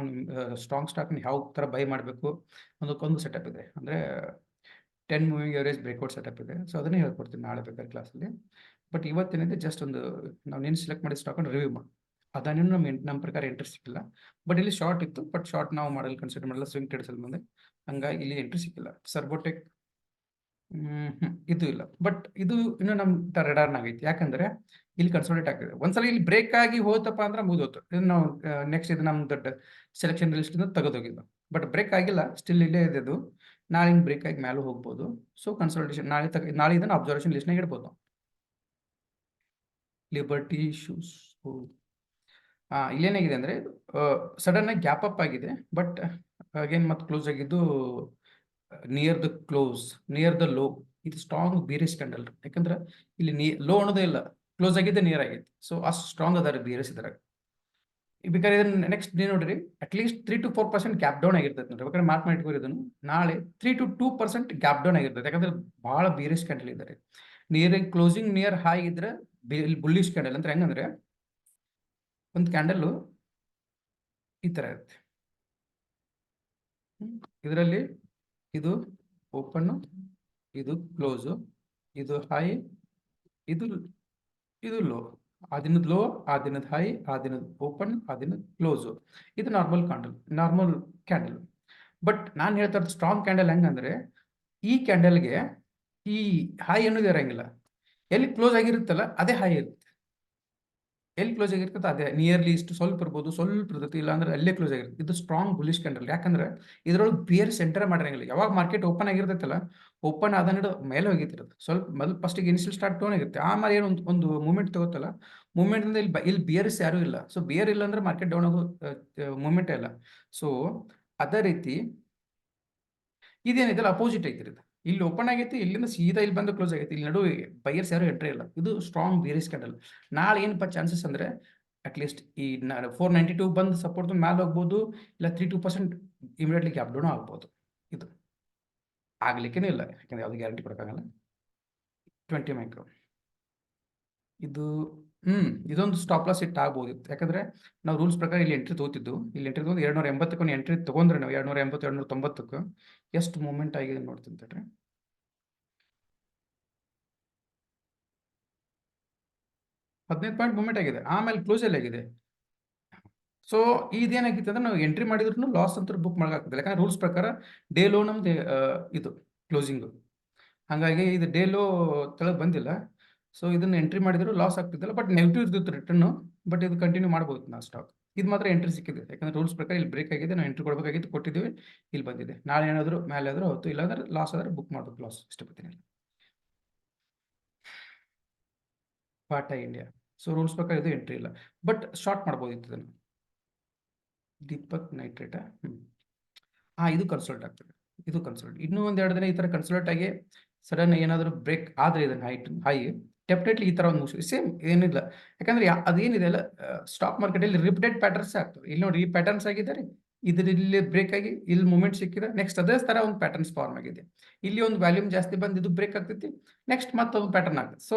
ಸ್ಟ್ರಾಂಗ್ ಸ್ಟಾಕ್ನ ಯಾವ ಥರ ಬೈ ಮಾಡಬೇಕು ಅದಕ್ಕೊಂದು ಸೆಟಪ್ ಇದೆ. ಅಂದರೆ 10 ಮೂವಿಂಗ್ ಎವರೇಜ್ ಬ್ರೇಕ್ಔಟ್ ಸೆಟಪ್ ಇದೆ. ಸೊ ಅದನ್ನೇ ಹೇಳ್ಕೊಡ್ತೀನಿ ನಾಳೆ ಬೇಕಾದ್ರೆ ಕ್ಲಾಸಲ್ಲಿ. ಬಟ್ ಇವತ್ತೇನಿದೆ ಜಸ್ಟ್ ಒಂದು ನಾವು ನೀನು ಸೆಲೆಕ್ಟ್ ಮಾಡಿದ ಸ್ಟಾಕನ್ನು ರಿವ್ಯೂ ಮಾಡಿ. ಅದಾನೇನು ನಮ್ಮ ಪ್ರಕಾರ ಎಂಟ್ರಿ ಸಿಕ್ಕಿಲ್ಲ, ಬಟ್ ಇಲ್ಲಿ ಶಾರ್ಟ್ ಇತ್ತು. ಬಟ್ ಶಾರ್ಟ್ ನಾವು ಮಾಡಲು ಕನ್ಸಿಡರ್ ಮಾಡಲ್ಲ, ಸ್ವಿಂಗ್ ಟ್ರೇಡ್ಸಲ್ಲಿ ಬಂದೆ, ಹಂಗಾಗಿ ಇಲ್ಲಿ ಎಂಟ್ರಿ ಸಿಕ್ಕಿಲ್ಲ. ಸರ್ಬೋಟೆಕ್ ಇದು ಇಲ್ಲ, ಬಟ್ ಇದು ಇನ್ನು ನಮ್ಮ ರೆಡಾರ್ನಾಗ ಐತಿ. ಯಾಕಂದ್ರೆ ಇಲ್ಲಿ ಕನ್ಸೋಲಿಡೇಟ್ ಆಗ್ತಿದೆ. ಒಂದ್ಸಲ ಇಲ್ಲಿ ಬ್ರೇಕ್ ಆಗಿ ಹೋತಪ್ಪ ಅಂದ್ರೆ ಮುಗಿದೋತು. ಇದು ನಾವು ನೆಕ್ಸ್ಟ್ ಇದು ನಮ್ಮ ದೊಡ್ಡ ಸೆಲೆಕ್ಷನ್ ಲಿಸ್ಟ್ ತೆಗೆದೋಗಿದ್ದು, ಬಟ್ ಬ್ರೇಕ್ ಆಗಿಲ್ಲ, ಸ್ಟಿಲ್ ಇಲ್ಲೇ ಇದೆ ಅದು. ನಾಳೆ ಹಿಂಗೆ ಬ್ರೇಕ್ ಆಗಿ ಮೇಲೆ ಹೋಗ್ಬೋದು. ಸೊ ಕನ್ಸಲ್ಟೇಷನ್ ನಾಳೆ ಇದನ್ನು ಅಬ್ಸರ್ವೇಷನ್ ಲಿಸ್ಟ್ನಾಗ ಇಡ್ಬೋದು ನಾವು. ಲಿಬರ್ಟಿ ಶೂಸ್, ಇಲ್ಲೇನಾಗಿದೆ ಅಂದ್ರೆ ಸಡನ್ ಆಗಿ ಗ್ಯಾಪ್ ಅಪ್ ಆಗಿದೆ, ಬಟ್ ಅಗೇನ್ ಮತ್ತೆ ಕ್ಲೋಸ್ ಆಗಿದ್ದು ನಿಯರ್ ದ ಲೋ. ಇದು ಸ್ಟ್ರಾಂಗ್ ಬೀರಿಸ್ ಕ್ಯಾಂಡಲ್. ಯಾಕಂದ್ರೆ ಇಲ್ಲಿ ಲೋ ಅನ್ನೋದೇ ಇಲ್ಲ, ಕ್ಲೋಸ್ ಆಗಿದ್ದೆ ನಿಯರ್ ಆಗೈತೆ. ಸೊ ಅಷ್ಟು ಸ್ಟ್ರಾಂಗ್ ಅದಾರೆ ಬೀರಿಸ್ ಇದ್ರಾಗ. ಬೇಕಾದ್ರೆ ಇದನ್ನ ನೆಕ್ಸ್ಟ್ ನೀವು ನೋಡ್ರಿ, ಅಟ್ಲೀಸ್ಟ್ 3-4% ಗ್ಯಾಪ್ ಡೌನ್ ಆಗಿರ್ತದೆ ನೋಡ್ರಿ. ಬೇಕಾದ್ರೆ ಮಾರ್ಕ್ ಮಾಡಿಟ್ಕೋರಿ ಇದನ್ನು. ನಾಳೆ 3-2% ಗ್ಯಾಪ್ ಡೌನ್ ಆಗಿರ್ತದೆ. ಯಾಕಂದ್ರೆ ಬಹಳ ಬೀರಿಸ್ ಕ್ಯಾಂಡಲ್ ಇದ್ದಾರೆ. ಕ್ಲೋಸಿಂಗ್ ನಿಯರ್ ಹೈ ಇದ್ರೆ ಬುಲ್ಲಿಶ್ ಕ್ಯಾಂಡಲ್. ಅಂದ್ರೆ ಹೆಂಗಂದ್ರೆ ಒಂದು ಕ್ಯಾಂಡಲ್ ಈ ತರ ಇರುತ್ತೆ, ಇದರಲ್ಲಿ ಇದು ಓಪನ್, ಇದು ಕ್ಲೋಸು, ಇದು ಹೈ, ಇದು ಲೋ. ಆ ದಿನದ ಲೋ, ಆ ದಿನದ ಹೈ, ಆ ದಿನದ ಓಪನ್, ಆ ದಿನದ ಕ್ಲೋಸು. ಇದು ನಾರ್ಮಲ್ ಕ್ಯಾಂಡಲ್. ಬಟ್ ನಾನು ಹೇಳ್ತಾ ಇರೋದು ಸ್ಟ್ರಾಂಗ್ ಕ್ಯಾಂಡಲ್ ಹೆಂಗಂದ್ರೆ, ಈ ಕ್ಯಾಂಡಲ್ಗೆ ಈ ಹೈ ಅನ್ನೋದು ಇರಂಗಿಲ್ಲ. ಎಲ್ಲಿ ಕ್ಲೋಸ್ ಆಗಿರುತ್ತಲ್ಲ ಅದೇ ಹೈ ಇರುತ್ತೆ. ಎಲ್ಲಿ ಕ್ಲೋಸ್ ಆಗಿರ್ತದೆ ಅದೇ ನಿಯರ್ಲಿ ಇಷ್ಟು ಸ್ವಲ್ಪ ಇರ್ಬೋದು, ಸ್ವಲ್ಪ ಇರ್ತೈತಿ, ಇಲ್ಲ ಅಂದ್ರೆ ಅಲ್ಲೇ ಕ್ಲೋಸ್ ಆಗಿರುತ್ತೆ. ಇದು ಸ್ಟ್ರಾಂಗ್ ಬುಲಿಶ್ ಕ್ಯಾಂಡಲ್. ಯಾಕಂದ್ರೆ ಇದ್ರೊಳಗೆ ಬೇರೆ ಸೆಂಟರ್ ಮಾಡಿರಂಗಿಲ್ಲ. ಯಾವಾಗ ಮಾರ್ಕೆಟ್ ಓಪನ್ ಆಗಿರ್ತೈತಲ್ಲ, ಓಪನ್ ಆದ ಮೇಲೆ ಹೋಗಿತಿರುತ್ತೆ. ಸ್ವಲ್ಪ ಮೊದಲು ಫಸ್ಟಿಗೆ ಇನಿಷಿಯಲ್ ಸ್ಟಾರ್ಟ್ ಟೋನ್ ಆಗಿರುತ್ತೆ, ಆಮೇಲೆ ಏನು ಒಂದು ಮೂವ್ಮೆಂಟ್ ತಗೋತಲ್ಲ, ಮೂವ್ಮೆಂಟ್ ಇಂದ ಇಲ್ಲಿ ಬಿಯರ್ಸ್ ಯಾರು ಇಲ್ಲ. ಸೊ ಬಿಯರ್ ಇಲ್ಲ ಅಂದ್ರೆ ಮಾರ್ಕೆಟ್ ಡೌನ್ ಆಗೋ ಮೂವ್ಮೆಂಟ್ ಇಲ್ಲ. ಸೊ ಅದೇ ರೀತಿ ಇದೇನಿದೆಲ್ಲ ಅಪೋಸಿಟ್ ಐತಿ. ಇಲ್ಲಿ ಓಪನ್ ಆಗೈತಿ, ಇಲ್ಲಿಂದ ಸೀದಾ ಇಲ್ಲಿ ಬಂದು ಕ್ಲೋಸ್ ಆಗೈತಿ. ಇಲ್ಲಿ ನಡುವೆ ಬೈಯರ್ಸ್ ಯಾರು ಎಂಟ್ರಿ ಇಲ್ಲ. ಇದು ಸ್ಟ್ರಾಂಗ್ ಬೀರಿಸ್ ಕ್ಯಾಂಡಲ್. ನಾಳೆ ಏನಪ್ಪ ಚಾನ್ಸಸ್ ಅಂದ್ರೆ ಅಟ್ಲೀಸ್ಟ್ ಈ 492 ಬಂದು ಸಪೋರ್ಟ್ ಮೇಲೆ ಹೋಗ್ಬೋದು, ಇಲ್ಲ 3-2% ಇಮಿಡಿಯೇಟ್ಲಿ ಗ್ಯಾಪ್ ಡೌನ್ ಆಗ್ಬೋದು. ಇದು ಆಗ್ಲಿಕ್ಕೇನೆ ಇಲ್ಲ, ಯಾಕಂದ್ರೆ ಯಾವ್ದು ಗ್ಯಾರಂಟಿ ಕೊಡೋಕ್ಕಾಗಲ್ಲ. 20 ಮೈಕ್ರೋ ಇದು ಇದೊಂದು ಸ್ಟಾಪ್ ಲಾಸ್ ಇಟ್ ಆಗ್ಬೋದಿತ್ತು, ಯಾಕಂದ್ರೆ ನಾವು ರೂಲ್ಸ್ ಪ್ರಕಾರ ಇಲ್ಲಿ ಎಂಟ್ರಿ ತಗೋತಿದ್ದು, ಇಲ್ಲಿ ಎಂಟ್ರಿ ತಗೊಂಡು 280 ಎಂಟ್ರಿ ತಗೊಂಡ್ರೆ ನಾವು 280 290 ಎಷ್ಟು ಮೂವ್ಮೆಂಟ್ ಆಗಿದೆ ನೋಡ್ತೀನಿ ತಡ್ರಿ. 15 ಪಾಯಿಂಟ್ ಮೂವ್ಮೆಂಟ್ ಆಗಿದೆ, ಆಮೇಲೆ ಕ್ಲೋಸ್ ಅಲ್ಲಿ ಆಗಿದೆ. ಸೊ ಇದೇನಾಗಿತ್ತು ಅಂದ್ರೆ ನಾವು ಎಂಟ್ರಿ ಮಾಡಿದ್ರು ಲಾಸ್ ಅಂತ ಬುಕ್ ಮಾಡೋಕ್ಕಾಗ್ತದೆ, ಯಾಕಂದ್ರೆ ರೂಲ್ಸ್ ಪ್ರಕಾರ ಡೇ ಲೋ ನಮ್ದು ಇದು ಕ್ಲೋಸಿಂಗು, ಹಾಗಾಗಿ ಇದು ಡೇ ಲೋ ತೆಳಗೆ ಬಂದಿಲ್ಲ. ಸೊ ಇದನ್ನ ಎಂಟ್ರಿ ಮಾಡಿದ್ರು ಲಾಸ್ ಆಗ್ತಿದ್ದಲ್ಲ, ಬಟ್ ನೆಗೆಟಿವ್ ಇರ್ತಿತ್ತು ರಿಟರ್ನ್, ಬಟ್ ಇದು ಕಂಟಿನ್ಯೂ ಮಾಡ್ಬೋದು ನಾವು ಸ್ಟಾಕ್. ಇದು ಮಾತ್ರ ಎಂಟ್ರಿ ಸಿಕ್ಕಿದೆ, ಯಾಕಂದ್ರೆ ರೂಲ್ಸ್ ಪ್ರಕಾರ ಇಲ್ಲಿ ಬ್ರೇಕ್ ಆಗಿದೆ, ನಾವು ಎಂಟ್ರಿ ಕೊಡಬೇಕಾಗಿತ್ತು, ಕೊಟ್ಟಿದ್ದೀವಿ, ಇಲ್ಲಿ ಬಂದಿದೆ. ನಾಳೆ ಏನಾದರೂ ಮೇಲೆ ಆದರೂ ಹೊತ್ತು, ಇಲ್ಲಾಂದ್ರೆ ಲಾಸ್ ಆದ್ರೆ ಬುಕ್ ಮಾಡ್ಬೇಕು, ಲಾಸ್ ಇಷ್ಟಪಡ್ತೀನಿ. ಬಾಟಾ ಇಂಡಿಯಾ, ಸೊ ರೂಲ್ಸ್ ಪ್ರಕಾರ ಇದು ಎಂಟ್ರಿ ಇಲ್ಲ, ಬಟ್ ಶಾರ್ಟ್ ಮಾಡ್ಬೋದಿತ್ತು ಇದನ್ನು. ದೀಪಕ್ ನೈಟ್ರೇಟಾ, ಇದು ಕನ್ಸಲ್ಟ್ ಆಗ್ತದೆ, ಇದು ಕನ್ಸಲ್ಟ್. ಇನ್ನೂ ಒಂದೆರಡು ದಿನ ಈ ತರ ಕನ್ಸಲ್ಟ್ ಆಗಿ ಸಡನ್ ಏನಾದರೂ ಬ್ರೇಕ್ ಆದ್ರೆ ಇದನ್ನ ಹೈ ಡೆಫಿನೆಟ್ಲಿ ಈ ತರ ಒಂದು ಸೇಮ್ ಏನಿಲ್ಲ, ಯಾಕಂದ್ರೆ ಅದೇನಿದೆ ಅಲ್ಲ ಸ್ಟಾಕ್ ಮಾರ್ಕೆಟ್ ಅಲ್ಲಿ ರಿಪೀಟೆಡ್ ಪ್ಯಾಟರ್ನ್ಸ್ ಆಗ್ತವೆ. ಇಲ್ಲಿ ನೋಡಿ ಈ ಪ್ಯಾಟರ್ನ್ಸ್ ಆಗಿದ್ದಾರೆ, ಇಲ್ಲಿ ಬ್ರೇಕ್ ಆಗಿ ಇಲ್ಲಿ ಮೂವ್ಮೆಂಟ್ ಸಿಕ್ಕಿದೆ, ನೆಕ್ಸ್ಟ್ ಅದೇ ತರ ಒಂದು ಪ್ಯಾಟರ್ನ್ಸ್ ಫಾರ್ಮ್ ಆಗಿದೆ, ಇಲ್ಲಿ ಒಂದು ವ್ಯಾಲ್ಯೂಮ್ ಜಾಸ್ತಿ ಬಂದು ಇದು ಬ್ರೇಕ್ ಆಗ್ತೈತಿ, ನೆಕ್ಸ್ಟ್ ಮತ್ತೊಂದು ಪ್ಯಾಟರ್ನ್ ಆಗ್ತದೆ. ಸೊ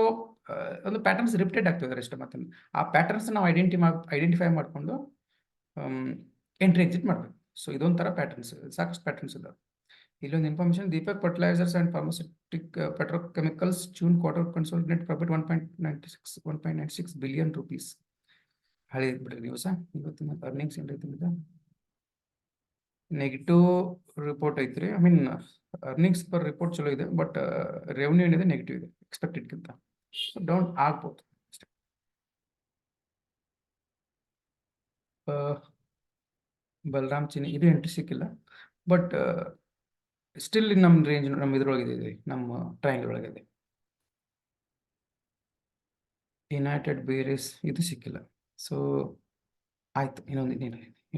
ಒಂದು ಪ್ಯಾಟರ್ನ್ಸ್ ರಿಪೀಟೆಡ್ ಆಗ್ತದೆ ಅಷ್ಟೇ, ಮತ್ತೆ ಆ ಪ್ಯಾಟರ್ನ್ಸ್ ನಾವು ಐಡೆಂಟಿಫೈ ಮಾಡಿಕೊಂಡು ಎಂಟ್ರಿ ಎಕ್ಸಿಟ್ ಮಾಡಬೇಕು. ಸೊ ಇದೊಂಥರ ಪ್ಯಾಟರ್ನ್ಸ್, ಸಾಕಷ್ಟು ಪ್ಯಾಟರ್ನ್ಸ್ ಇದಾವೆ. ಇಲ್ಲೊಂದು information, Deepak fertilisers and pharmaceutic petrochemicals June quarter consolidated profit 1.96 billion rupees. ಹಳೆ ಬಿಡ್ರಿ ನ್ಯೂಸ್, ಇವತ್ತಿನ ಅರ್ನಿಂಗ್ಸ್ ಏನಿದೆ ನೆಗೆಟಿವ್ ರಿಪೋರ್ಟ್ ಐತ್ರಿ. I mean earnings per report ಚಲೋ ಇದೆ, ಬಟ್ ರೆವೆನ್ಯೂ ಏನಿದೆ ನೆಗೆಟಿವ್ ಇದೆ, ಎಕ್ಸ್ಪೆಕ್ಟೆಡ್ಗಿಂತ ಡೌನ್ ಆಗ್ಬೋದು. ಬಲರಾಮ್ ಚಿನಿ ಇದು ಎಂಟ್ರಿ ಸಿಕ್ಕಿಲ್ಲ, ಬಟ್ ಸ್ಟಿಲ್ ನಮ್ಮ ರೇಂಜ್, ನಮ್ಮ ಇದ್ರೊಳಗಿದೆ, ನಮ್ಮ ಟ್ರಯಾಂಗಲ್ ಒಳಗಿದೆ. ಯುನೈಟೆಡ್ ಬೇರಿಸ್ ಇದು ಸಿಕ್ಕಿಲ್ಲ. ಸೊ ಆಯ್ತು, ಇನ್ನೊಂದು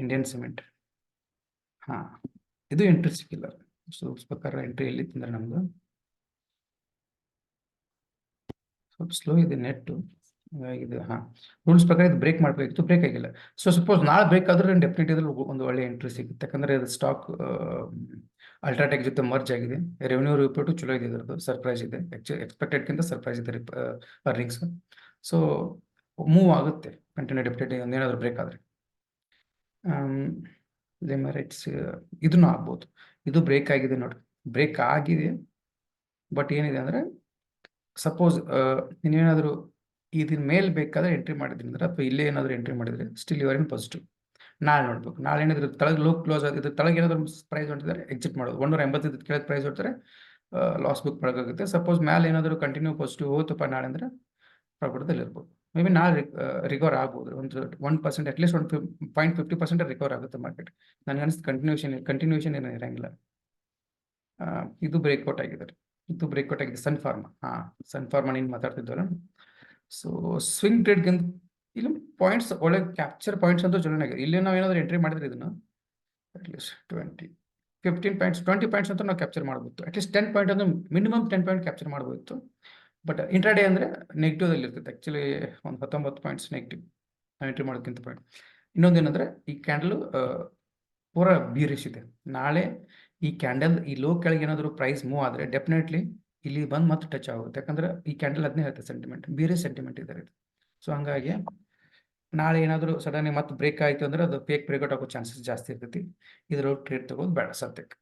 ಇಂಡಿಯನ್ ಸಿಮೆಂಟ್, ಇದು ಎಂಟ್ರಿ ಸಿಕ್ಕಿಲ್ಲ. ಸೊ ಪ್ರಕಾರ ಎಂಟ್ರಿ ಎಲ್ಲಿ ತಂದ್ರೆ ನಮ್ದು ಸ್ವಲ್ಪ ಸ್ಲೋ ಇದೆ ನೆಟ್, ಹಾಗಾಗಿದೆ. ರೂಲ್ಸ್ ಪ್ರಕಾರ ಇದು ಬ್ರೇಕ್ ಮಾಡಬೇಕಿತ್ತು, ಬ್ರೇಕ್ ಆಗಿಲ್ಲ. ಸೊ ಸಪೋಸ್ ನಾಳೆ ಬ್ರೇಕ್ ಆದ್ರೆ ಡೆಫಿನೆಟ್ ಇದ್ರಲ್ಲಿ ಒಂದು ಒಳ್ಳೆ ಎಂಟ್ರಿ ಸಿಗುತ್ತೆ, ಯಾಕಂದ್ರೆ ಅದು ಸ್ಟಾಕ್ ಅಲ್ಟ್ರಾಟೆಕ್ ಜೊತೆ ಮರ್ಜ್ ಆಗಿದೆ, ರೆವೆನ್ಯೂ ರಿಪೋರ್ಟು ಚಲೋ ಇದೆ, ಇದ್ರದ್ದು ಸರ್ಪ್ರೈಸ್ ಇದೆ, ಎಕ್ಸ್ಪೆಕ್ಟೆಡ್ಗಿಂತ ಸರ್ಪ್ರೈಸ್ ಇದೆ ಅರ್ನಿಂಗ್ಸ್. ಸೊ ಮೂವ್ ಆಗುತ್ತೆ ಕಂಟಿನ್ಯೂ ಡೆಫಿನೆಟ್, ಒಂದೇನಾದ್ರು ಬ್ರೇಕ್ ಆದರೆ. ಲಿಮರಿಟ್ಸ್ ಇದನ್ನು ಆಗ್ಬೋದು, ಇದು ಬ್ರೇಕ್ ಆಗಿದೆ ನೋಡ್ರಿ, ಬ್ರೇಕ್ ಆಗಿದೆ, ಬಟ್ ಏನಿದೆ ಅಂದ್ರೆ ಸಪೋಸ್ ನೀವೇನಾದರೂ ಇದನ್ನ ಮೇಲೆ ಬೇಕಾದ್ರೆ ಎಂಟ್ರಿ ಮಾಡಿದ್ರಿ ಅಂದ್ರೆ, ಅಥವಾ ಇಲ್ಲೇ ಏನಾದರೂ ಎಂಟ್ರಿ ಮಾಡಿದ್ರೆ ಸ್ಟಿಲ್ ಯುವರ್ ಇನ್ ಪಾಸಿಟಿವ್. ನಾಳೆ ನೋಡ್ಬೇಕು, ನಾಳೆ ಏನಾದ್ರು ತಳಗೆ ಲೋ ಕ್ಲೋಸ್ ಆಗಿದೆ, ತಳಗೆ ಏನಾದ್ರು ಪ್ರೈಸ್ ಹೊಂಟಿದ್ದಾರೆ ಎಕ್ಸಿಟ್ ಮಾಡೋದು, 185 ಕೆಳಗೆ ಪ್ರೈಸ್ ಹೊಡ್ತಾರೆ ಲಾಸ್ ಬುಕ್ ಮಾಡೋಕ್ಕಾಗುತ್ತೆ. ಸಪೋಸ್ ಮೇಲೆ ಏನಾದರೂ ಕಂಟಿನ್ಯೂ ಪಾಸಿಟಿವ್ ಹೋತಪ್ಪ ನಾಳೆ ಅಂದ್ರೆ ಪ್ರಾಫಿಟ್ದಲ್ಲಿ ಇರ್ಬೋದು. ಮೇ ಬಿ ನಾಳೆ ರಿಕವರ್ ಆಗ್ಬೋದು, ಒಂದು 1% ಅಟ್ಲೀಸ್ಟ್ 1.50% ರಿಕವರ್ ಆಗುತ್ತೆ ಮಾರ್ಕೆಟ್. ನನಗೆ ಅನಿಸ್ತು ಕಂಟಿನ್ಯೂಷನ್ ಏನೂ ಇರಂಗಿಲ್ಲ. ಇದು ಬ್ರೇಕ್ಔಟ್ ಆಗಿದೆ, ಇದು ಬ್ರೇಕ್ಔಟ್ ಆಗಿದೆ. ಸನ್ ಫಾರ್ಮಾ ನೀನು ಮಾತಾಡ್ತಿದ್ವಲ್ಲ. ಸೊ ಸ್ವಿಂಗ್ ಟ್ರೇಡ್ಗಿಂತ ಇಲ್ಲಿ ಪಾಯಿಂಟ್ಸ್ ಒಳ್ಳೆ ಕ್ಯಾಪ್ಚರ್ ಪಾಯಿಂಟ್ಸ್ ಅಂತೂ ಚಲೋ ಆಗಿದೆ. ಇಲ್ಲಿ ನಾವು ಏನಾದರೂ ಎಂಟ್ರಿ ಮಾಡಿದ್ರೆ ಇದನ್ನು ಅಟ್ಲೀಸ್ಟ್ 15 ಪಾಯಿಂಟ್ಸ್ 20 ಪಾಯಿಂಟ್ಸ್ ಅಂತ ನಾವು ಕ್ಯಾಪ್ಚರ್ ಮಾಡ್ಬೋದು, ಅಟ್ಲೀಸ್ಟ್ 10 ಪಾಯಿಂಟ್ ಅಂದ್ರೆ ಮಿನಿಮಮ್ 10 ಪಾಯಿಂಟ್ ಕ್ಯಾಪ್ಚರ್ ಮಾಡ್ಬೋದಿತ್ತು. ಬಟ್ ಇಂಟ್ರಾಡೇ ಅಂದರೆ ನೆಗೆಟಿವ್ದಲ್ಲಿ ಇರ್ತೈತೆ, ಆ್ಯಕ್ಚುಲಿ ಒಂದು 19 ಪಾಯಿಂಟ್ಸ್ ನೆಗೆಟಿವ್ ನಾವು ಎಂಟ್ರಿ ಮಾಡೋದಕ್ಕಿಂತ ಪಾಯಿಂಟ್. ಇನ್ನೊಂದೇನೆಂದರೆ ಈ ಕ್ಯಾಂಡಲ್ ಪೂರ ಬೀರಿಶ್ ಇದೆ. ನಾಳೆ ಈ ಕ್ಯಾಂಡಲ್ ಈ ಲೋ ಕೆಳಗೆ ಏನಾದರೂ ಪ್ರೈಸ್ ಮೂವ್ ಆದರೆ ಡೆಫಿನೆಟ್ಲಿ ಇಲ್ಲಿ ಬಂದು ಮತ್ತೆ ಟಚ್ ಆಗುತ್ತೆ, ಯಾಕಂದ್ರೆ ಈ ಕ್ಯಾಂಡಲ್ ಅದನ್ನೇ ಹೇಳ್ತದೆ, ಸೆಂಟಿಮೆಂಟ್ ಬೀರಿಶ್ ಸೆಂಟಿಮೆಂಟ್ ಇದೆ. ಸೊ ಹಂಗಾಗಿ ನಾಳೆ ಏನಾದರೂ ಸಡನ್ ಮತ್ತೆ ಬ್ರೇಕ್ ಆಯಿತು ಅಂದ್ರೆ ಅದು ಫೇಕ್ ಬ್ರೇಕ್ಔಟ್ ಆಗೋ ಚಾನ್ಸಸ್ ಜಾಸ್ತಿ ಇರ್ತೈತಿ. ಇದ್ರೊಳಗೆ ಟ್ರೇಡ್ ತಗೋದು ಬೇಡ ಸದ್ಯಕ್ಕೆ.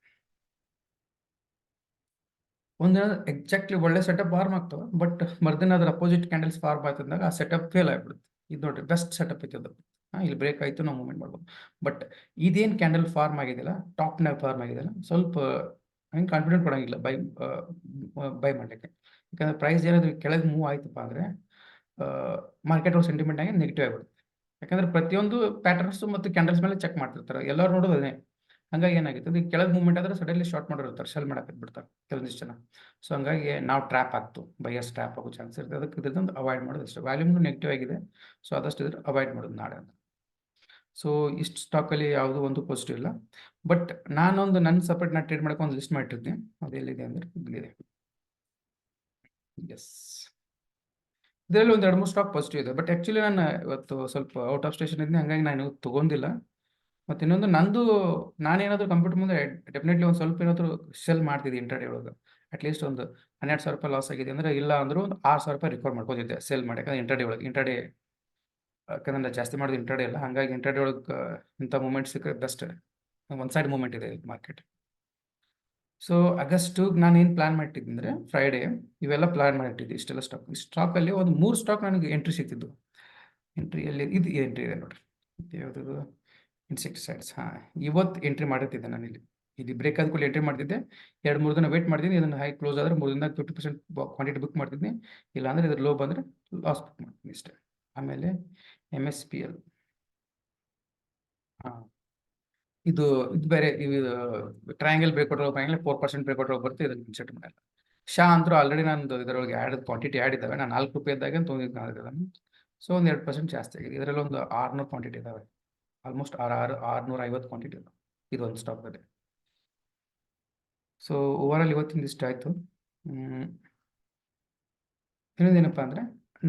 ಒಂದಿನ ಎಕ್ಸಾಕ್ಟ್ಲಿ ಒಳ್ಳೆ ಸೆಟಪ್ ಫಾರ್ಮ್ ಆಗ್ತವೆ, ಬಟ್ ಮರ್ದಿನ ಅದ್ರ ಅಪೋಸಿಟ್ ಕ್ಯಾಂಡಲ್ಸ್ ಫಾರ್ಮ್ ಆಯ್ತಂದಾಗ ಆ ಸೆಟಪ್ ಫೇಲ್ ಆಗ್ಬಿಡುತ್ತೆ. ಇದು ನೋಡ್ರಿ ಬೆಸ್ಟ್ ಸೆಟಪ್ ಐತೆ ಅದು. ಇಲ್ಲಿ ಬ್ರೇಕ್ ಆಯಿತು, ನಾವು ಮೂವ್ಮೆಂಟ್ ಮಾಡ್ಬೋದು. ಬಟ್ ಇದೇನು ಕ್ಯಾಂಡಲ್ ಫಾರ್ಮ್ ಆಗಿದೆಯಲ್ಲ, ಟಾಪ್ನಾಗ ಫಾರ್ಮ್ ಆಗಿದೆಯಲ್ಲ, ಸ್ವಲ್ಪ ಹಂಗೆ ಕಾನ್ಫಿಡೆಂಟ್ ಕೊಡೋಂಗಿಲ್ಲ ಬೈ ಮಾಡಲಿಕ್ಕೆ. ಯಾಕಂದ್ರೆ ಪ್ರೈಸ್ ಏನಾದರೂ ಕೆಳಗೆ ಮೂವ್ ಆಯ್ತಪ್ಪ ಅಂದರೆ ಮಾರ್ಕೆಟ್ ಒಳಗೆ ಸೆಂಟಿಮೆಂಟ್ ಆಗಿ ನೆಗೆಟಿವ್ ಆಗಿಬಿಡುತ್ತೆ. ಯಾಕಂದ್ರೆ ಪ್ರತಿಯೊಂದು ಪ್ಯಾಟರ್ನ್ಸ್ ಮತ್ತು ಕ್ಯಾಂಡಲ್ಸ್ ಮೇಲೆ ಚೆಕ್ ಮಾಡ್ತಿರ್ತಾರೆ, ಎಲ್ಲರೂ ನೋಡೋದು ಅದೇ. ಹಂಗಾಗಿ ಏನಾಗುತ್ತೆ, ಅದು ಕೆಳಗೆ ಮೂವ್ಮೆಂಟ್ ಆದರೆ ಸಡನ್ಲಿ ಶಾರ್ಟ್ ಮಾಡಿರ್ತಾರೆ, ಸೆಲ್ ಮಾಡಕ್ಕೆ ಬಿಡ್ತಾರೆ ಕೆಲವೊಂದಿಷ್ಟು ಜನ. ಸೊ ಹಂಗಾಗಿ ನಾವು ಟ್ರ್ಯಾಪ್ ಆಗ್ತು, ಬೈಯರ್ಸ್ ಟ್ರ್ಯಾಪ್ ಆಗೋ ಚಾನ್ಸ್ ಇರುತ್ತೆ. ಅದಕ್ಕೆ ಇದರಿಂದ ಅವಾಯ್ಡ್ ಮಾಡೋದು ಅಷ್ಟೇ. ವ್ಯಾಲ್ಯೂಮ್ನು ನೆಗೆಟಿವ್ ಆಗಿದೆ, ಸೊ ಆದಷ್ಟು ಇದ್ರೆ ಅವಾಯ್ಡ್ ಮಾಡೋದು ನಾಳೆ ಅಂತ. ಸೊ ಇಷ್ಟು ಸ್ಟಾಕಲ್ಲಿ ಯಾವುದೂ ಒಂದು ಪಾಸಿಟಿವ್ ಇಲ್ಲ. ಬಟ್ ನಾನೊಂದು ನನ್ನ ಸಪ್ರೇಟ್ ನಾನು ಟ್ರೇಡ್ ಮಾಡೋಕೆ ಒಂದು ಲಿಸ್ಟ್ ಮಾಡಿಟ್ಟಿದ್ದೆ, ಅದೆಲ್ಲಿದೆ ಅಂದರೆ ಇಲ್ಲಿದೆ. ಎಸ್, ಇದರಲ್ಲಿ ಒಂದು 2-3 ಸ್ಟಾಕ್ ಪಾಸಿಟಿವ್ ಇದೆ. ಬಟ್ ಆ್ಯಕ್ಚುಲಿ ನಾನು ಇವತ್ತು ಸ್ವಲ್ಪ ಔಟ್ ಆಫ್ ಸ್ಟೇಷನ್ ಇದ್ದೀನಿ, ಹಾಗಾಗಿ ನಾನು ತೊಗೊಂಡಿಲ್ಲ. ಮತ್ತು ಇನ್ನೊಂದು ನಂದು ನಾನೇನಾದರೂ ಕಂಪ್ಯೂಟರ್ ಮುಂದೆ ಡೆಫಿನೆಟ್ಲಿ ಒಂದು ಸ್ವಲ್ಪ ಏನಾದರೂ ಸೆಲ್ ಮಾಡ್ತಿದ್ದೆ ಇಂಟ್ರಾಡೇ ಒಳಗೆ. ಅಟ್ಲೀಸ್ಟ್ ಒಂದು 12,000 ಲಾಸ್ ಆಗಿದೆ ಅಂದರೆ, ಇಲ್ಲ ಅಂದರೂ ಒಂದು 6,000 ರಿಕವರ್ ಮಾಡ್ಕೋತಿದ್ದೆ ಸೆಲ್ ಮಾಡಿ. ಯಾಕಂದ್ರೆ ಇಂಟ್ರಾಡೇ ಯಾಕಂದ್ರೆ ನಾನು ಜಾಸ್ತಿ ಮಾಡೋದು ಇಂಟ್ರಾಡೇ ಅಲ್ಲ, ಹಾಗಾಗಿ ಇಂಟ್ರಾಡೇ ಒಳಗೆ ಇಂಥ ಮೂಮೆಂಟ್ ಸಿಕ್ಕರೆ ಬೆಸ್ಟ್. ಒನ್ ಸೈಡ್ ಮೂಮೆಂಟ್ ಇದೆ ಮಾರ್ಕೆಟ್. ಸೊ ಆಗಸ್ಟಿಗೆ ನಾನು ಏನು ಪ್ಲಾನ್ ಮಾಡಿಟ್ಟಿದ್ದೆ ಅಂದರೆ, ಫ್ರೈಡೇ ಇವೆಲ್ಲ ಪ್ಲಾನ್ ಮಾಡಿಟ್ಟಿದ್ದೆ ಇಷ್ಟೆಲ್ಲ ಸ್ಟಾಕ್. ಈ ಸ್ಟಾಕಲ್ಲಿ ಒಂದು 3 ಸ್ಟಾಕ್ ನನಗೆ ಎಂಟ್ರಿ ಸಿಗ್ತಿದ್ದು. ಎಂಟ್ರಿಯಲ್ಲಿ ಇದು ಎಂಟ್ರಿ ಇದೆ ನೋಡಿರಿ, ಯಾವುದು ಇನ್ಸೆಕ್ಟಿಸೈಡ್ಸ್. ಇವತ್ತು ಎಂಟ್ರಿ ಮಾಡಿರ್ತಿದ್ದೆ ನಾನು ಇಲ್ಲಿ ಬ್ರೇಕ್ ಆದ ಕೂಡ ಎಂಟ್ರಿ ಮಾಡ್ತಿದ್ದೆ. 2-3 ದಿನ ವೇಟ್ ಮಾಡ್ತೀನಿ. ಇದನ್ನು ಹೈ ಕ್ಲೋಸ್ ಆದರೆ 3 ದಿನದಾಗ 50% ಕ್ವಾಂಟಿಟಿ ಬುಕ್ ಮಾಡ್ತಿದ್ನಿ. ಇಲ್ಲಾಂದರೆ ಇದ್ರ ಲೋ ಬಂದರೆ ಲಾಸ್ ಬುಕ್ ಮಾಡ್ತೀನಿ ಇಷ್ಟೇ. ಆಮೇಲೆ MSPL, ಇದು ಬೇರೆ, ಇದು ಟ್ರಯಾಂಗಲ್ ಬ್ರೇಕ್ಔಟ್ 4% ಬ್ರೇಕ್ಔಟ್ ಬರುತ್ತೆ. ಇದನ್ನು ಕನ್ಸಿಡರ್ ಮಾಡಲ್ಲ. ಶಾ ಅಂತೂ ಆಲ್ರೆಡಿ ನಂದು ಇದರೊಳಗೆ ಕ್ವಾಂಟಿಟಿ ಆ್ಯಡ್ ಇದ್ದಾವೆ. ನಾನು 4 ರೂಪಾಯಿದಾಗ ತೊಗೊಂಡಿದ್ದು. ಸೊ ಒಂದು 2% ಜಾಸ್ತಿ ಆಗಿದೆ. ಇದರಲ್ಲಿ ಒಂದು 600 ಕ್ವಾಂಟಿಟಿ ಇದ್ದಾವೆ. ಆಲ್ಮೋಸ್ಟ್ 650 ಕ್ವಾಂಟಿಟಿ ಇದಾವೆ ಇದೊಂದು ಸ್ಟಾಕಲ್ಲಿ. ಸೊ ಓವರಾಲ್ ಇವತ್ತಿಂದ ಇಷ್ಟ ಆಯಿತು. ಇನ್ನೊಂದೇನಪ್ಪ ಅಂದರೆ,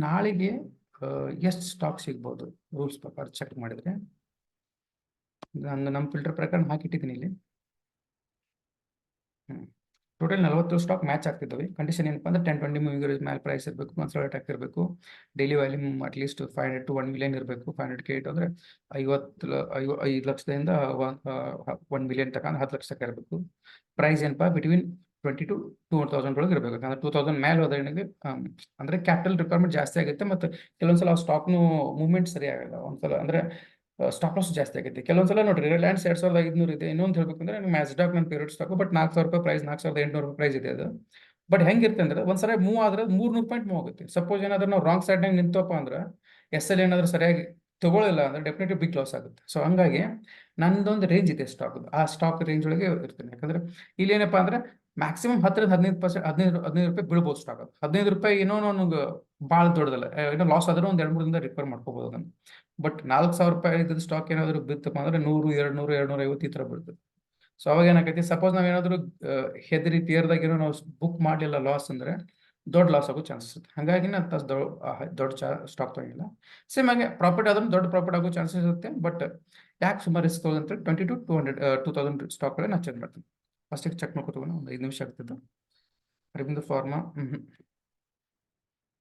ನಾಳೆಗೆ ಎಷ್ಟು ಸ್ಟಾಕ್ ಸಿಗ್ಬೋದು ರೂಲ್ಸ್ ಪ್ರಕಾರ ಚೆಕ್ ಮಾಡಿದರೆ, ನಾನು ನಮ್ಮ ಫಿಲ್ಟರ್ ಪ್ರಕಾರ ಹಾಕಿಟ್ಟಿದ್ದೀನಿ ಇಲ್ಲಿ. ಟೋಟಲ್ 40 ಸ್ಟಾಕ್ ಮ್ಯಾಚ್ ಆಗ್ತಿದ್ದಾವೆ. ಕಂಡೀಷನ್ ಏನಪ್ಪ ಅಂದರೆ 10-20 ಮೂವಿಂಗ್ ಮೇಲೆ ಪ್ರೈಸ್ ಇರಬೇಕು, ಕನ್ಸಾಲಿಡೇಟ್ ಆಗ್ತಿರಬೇಕು, daily volume at least 500 to 1 million ಇರಬೇಕು. 500K ಅಂದರೆ 5 ಲಕ್ಷದಿಂದ 1 million ತನಕ, 10 ಲಕ್ಷ ತನಕ ಇರಬೇಕು. ಪ್ರೈಸ್ ಏನಪ್ಪ ಬಿಟ್ವೀನ್ 20 to 2,000 ಒಳಗೆ ಇರಬೇಕು. ಯಾಕಂದ್ರೆ 2,000 ಮೇಲೆ ಹೋದ್ರೆ ನನಗೆ ಅಂದರೆ ಕ್ಯಾಪಿಟಲ್ ರಿಕ್ವೈರ್ಮೆಂಟ್ ಜಾಸ್ತಿ ಆಗುತ್ತೆ. ಮತ್ತು ಕೆಲವೊಂದ್ಸಲ ಆ ಸ್ಟಾಕ್ನು ಮೂವ್ಮೆಂಟ್ ಸರಿ ಆಗಲ್ಲ. ಒಂದ್ಸಲ ಅಂದರೆ ಸ್ಟಾಪ್ ಲಾಸ್ ಜಾಸ್ತಿ ಆಗೈತೆ. ಕೆಲವೊಂದ್ಸಲ ನೋಡ್ರಿ, ರಿಲಯನ್ಸ್ 2,500 ಇದೆ. ಇನ್ನೊಂದು ಹೇಳ್ಬೇಕಂದ್ರೆ ನನಗೆ ಮ್ಯಾಸ್ಡಾಕ್ ನನ್ನ ಫೇವ್ರೇಟ್ ಸ್ಟಾಕು. ಬಟ್ 4,000 ರೂಪಾಯಿ ಪ್ರೈಸ್, 4,800 ಪ್ರೈಸ್ ಇದೆ ಅದು. ಬಟ್ ಹೆಂಗಿರುತ್ತೆ ಅಂದ್ರೆ, ಒಂದ್ಸಲ ಮೂವ್ ಆದ್ರೆ 300 ಪಾಯಿಂಟ್ ಮೂವ್ ಆಗುತ್ತೆ. ಸಪೋಸ್ ಏನಾದ್ರೂ ನಾವು ರಾಂಗ್ ಸೈಡ್ನಾಗ ನಿಂತಪ್ಪ ಅಂದ್ರೆ, SL ಏನಾದರೂ ಸರಿಯಾಗಿ ತಗೊಳ್ಳಿಲ್ಲ ಅಂದ್ರೆ ಡೆಫಿನೆಟ್ಲಿ ಬಿಗ್ ಲಾಸ್ ಆಗುತ್ತೆ. ಸೊ ಹಂಗಾಗಿ ನಂದೊಂದು ರೇಂಜ್ ಇದೆ ಸ್ಟಾಕ್, ಆ ಸ್ಟಾಕ್ ರೇಂಜ್ ಒಳಗೆ ಇರ್ತೀನಿ. ಯಾಕಂದ್ರೆ ಇಲ್ಲಿ ಏನಪ್ಪಾ ಅಂದ್ರೆ ಮ್ಯಾಕ್ಸಿಮಮ್ 10-15%, 15 ರೂಪಾಯಿ ಬೀಳ್ಬೋದು ಸ್ಟಾಕ್. 15 ರೂಪಾಯಿ ಏನೋ ನನಗೆ ಭಾಳ ದೊಡ್ಡದಲ್ಲ, ಏನೋ ಲಾಸ್ ಆದರೂ ಒಂದು 2-3 ದಿನದ ರಿಕವರ್ ಮಾಡ್ಕೋಬೋದು ಅದನ್ನು. ಬಟ್ 4,000 ರೂಪಾಯಿ ಇದ್ದ ಸ್ಟಾಕ್ ಏನಾದರೂ ಬಿತ್ತಪ್ಪ ಅಂದ್ರೆ 100, 200, 250 ಈ ಥರ ಬೀಳ್ತದೆ. ಸೊ ಅವಾಗ ಏನಾಗೈತಿ, ಸಪೋಸ್ ನಾವೇನಾದರೂ ಹೆದರಿ ಪಿಯರ್ದಾಗ ಏನೋ ನಾವು ಬುಕ್ ಮಾಡಲಿಲ್ಲ ಲಾಸ್ ಅಂದರೆ ದೊಡ್ಡ ಲಾಸ್ ಆಗೋ ಚಾನ್ಸಸ್ ಇರುತ್ತೆ. ಹಾಗಾಗಿ ನಾನು ದೊಡ್ಡ ಸ್ಟಾಕ್ ತಗೊಂಡಿಲ್ಲ. ಸೇಮ್ ಹಾಗೆ ಪ್ರಾಫಿಟ್ ಆದ್ರೂ ದೊಡ್ಡ ಪ್ರಾಫಿಟ್ ಆಗೋ ಚಾನ್ಸಸ್ ಇರುತ್ತೆ. ಬಟ್ ಯಾಕೆ ಸುಮಾರು ರಿಸ್ಕ್ ತಗೊಂಡ್ರೆ 20 to 200 ಸ್ಟಾಕ್ಗಳೇ ನಾನು ಚೆಕ್ ಮಾಡ್ತೀನಿ. ಫಸ್ಟಿಗೆ ಚೆಕ್ ಮಾಡ್ಕೊತಗೋಣ, ಒಂದು 5 ನಿಮಿಷ ಆಗ್ತದೆ. ಅರವಿಂದ ಫಾರ್ಮಾ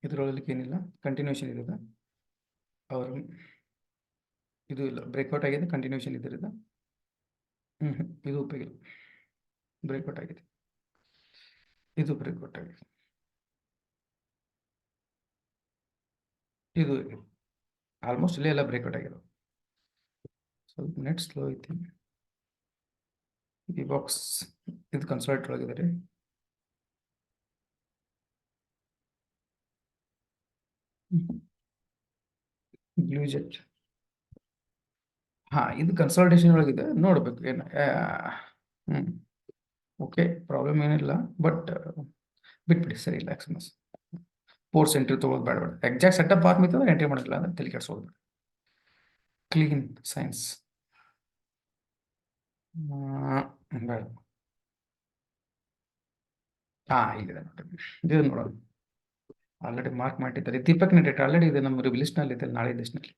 ಇದರೊಳಗೆ ಏನಿಲ್ಲ, ಕಂಟಿನ್ಯೂಷನ್ ಇದೆ. ಅವರು ಇದು ಇಲ್ಲ, ಬ್ರೇಕ್ಔಟ್ ಆಗಿದೆ, ಕಂಟಿನ್ಯೂಷನ್ ಇದರಿಂದ ಇದು ಉಪಯೋಗ ಬ್ರೇಕ್ಔಟ್ ಆಗಿದೆ, ಇದು ಬ್ರೇಕ್ಔಟ್ ಆಗಿದೆ, ಇದು ಆಲ್ಮೋಸ್ಟ್ ಇಲ್ಲೇ ಎಲ್ಲ ಬ್ರೇಕ್ಔಟ್ ಆಗಿದೆ. ಸ್ವಲ್ಪ ನೆಟ್ ಸ್ಲೋ ಐತಿ. ಈ ಬಾಕ್ಸ್ ಇದು ಕನ್ಸಾಲ್ಟ್ ಒಳಗಿದೆ ರೀ. ಗ್ಲೂಜೆಟ್ ಇದು ಕನ್ಸಲ್ಟೇಷನ್ ಒಳಗಿದೆ, ನೋಡ್ಬೇಕು ಏನು. ಓಕೆ, ಪ್ರಾಬ್ಲಮ್ ಏನಿಲ್ಲ. ಬಟ್ ಬಿಟ್ಬಿಡಿ, ಸರಿ ಇಲ್ಲ. ಎಕ್ಸ್ಮಸ್ ಫೋರ್ಸ್ ಎಂಟ್ರಿ ತೊಗೊಳೋದು ಬೇಡ. ಎಕ್ಸಾಕ್ಟ್ ಸೆಟಪ್ ಆಗ್ಮಿತ್ತು ಅಂದ್ರೆ ಎಂಟ್ರಿ ಮಾಡಿಲ್ಲ ಅಂದ್ರೆ ತಲೆ ಕೆಡ್ಸೋದು. ಕ್ಲೀನ್ ಸೈನ್ಸ್ ಬೇಡ. ಇಲ್ಲಿದೆ ನೋಡಿ, ಇದು ನೋಡೋಣ. ಆಲ್ರೆಡಿ ಮಾರ್ಕ್ ಮಾಡಿದ್ದಾರೆ. ದೀಪಕ್ ನೆಟ್ ಆಲ್ರೆಡಿ ಇದೆ ನಮ್ಮ ಲಿಸ್ಟ್ನಲ್ಲಿ ಇದೆ, ನಾಳೆ ಲಿಸ್ಟ್ನಲ್ಲಿ.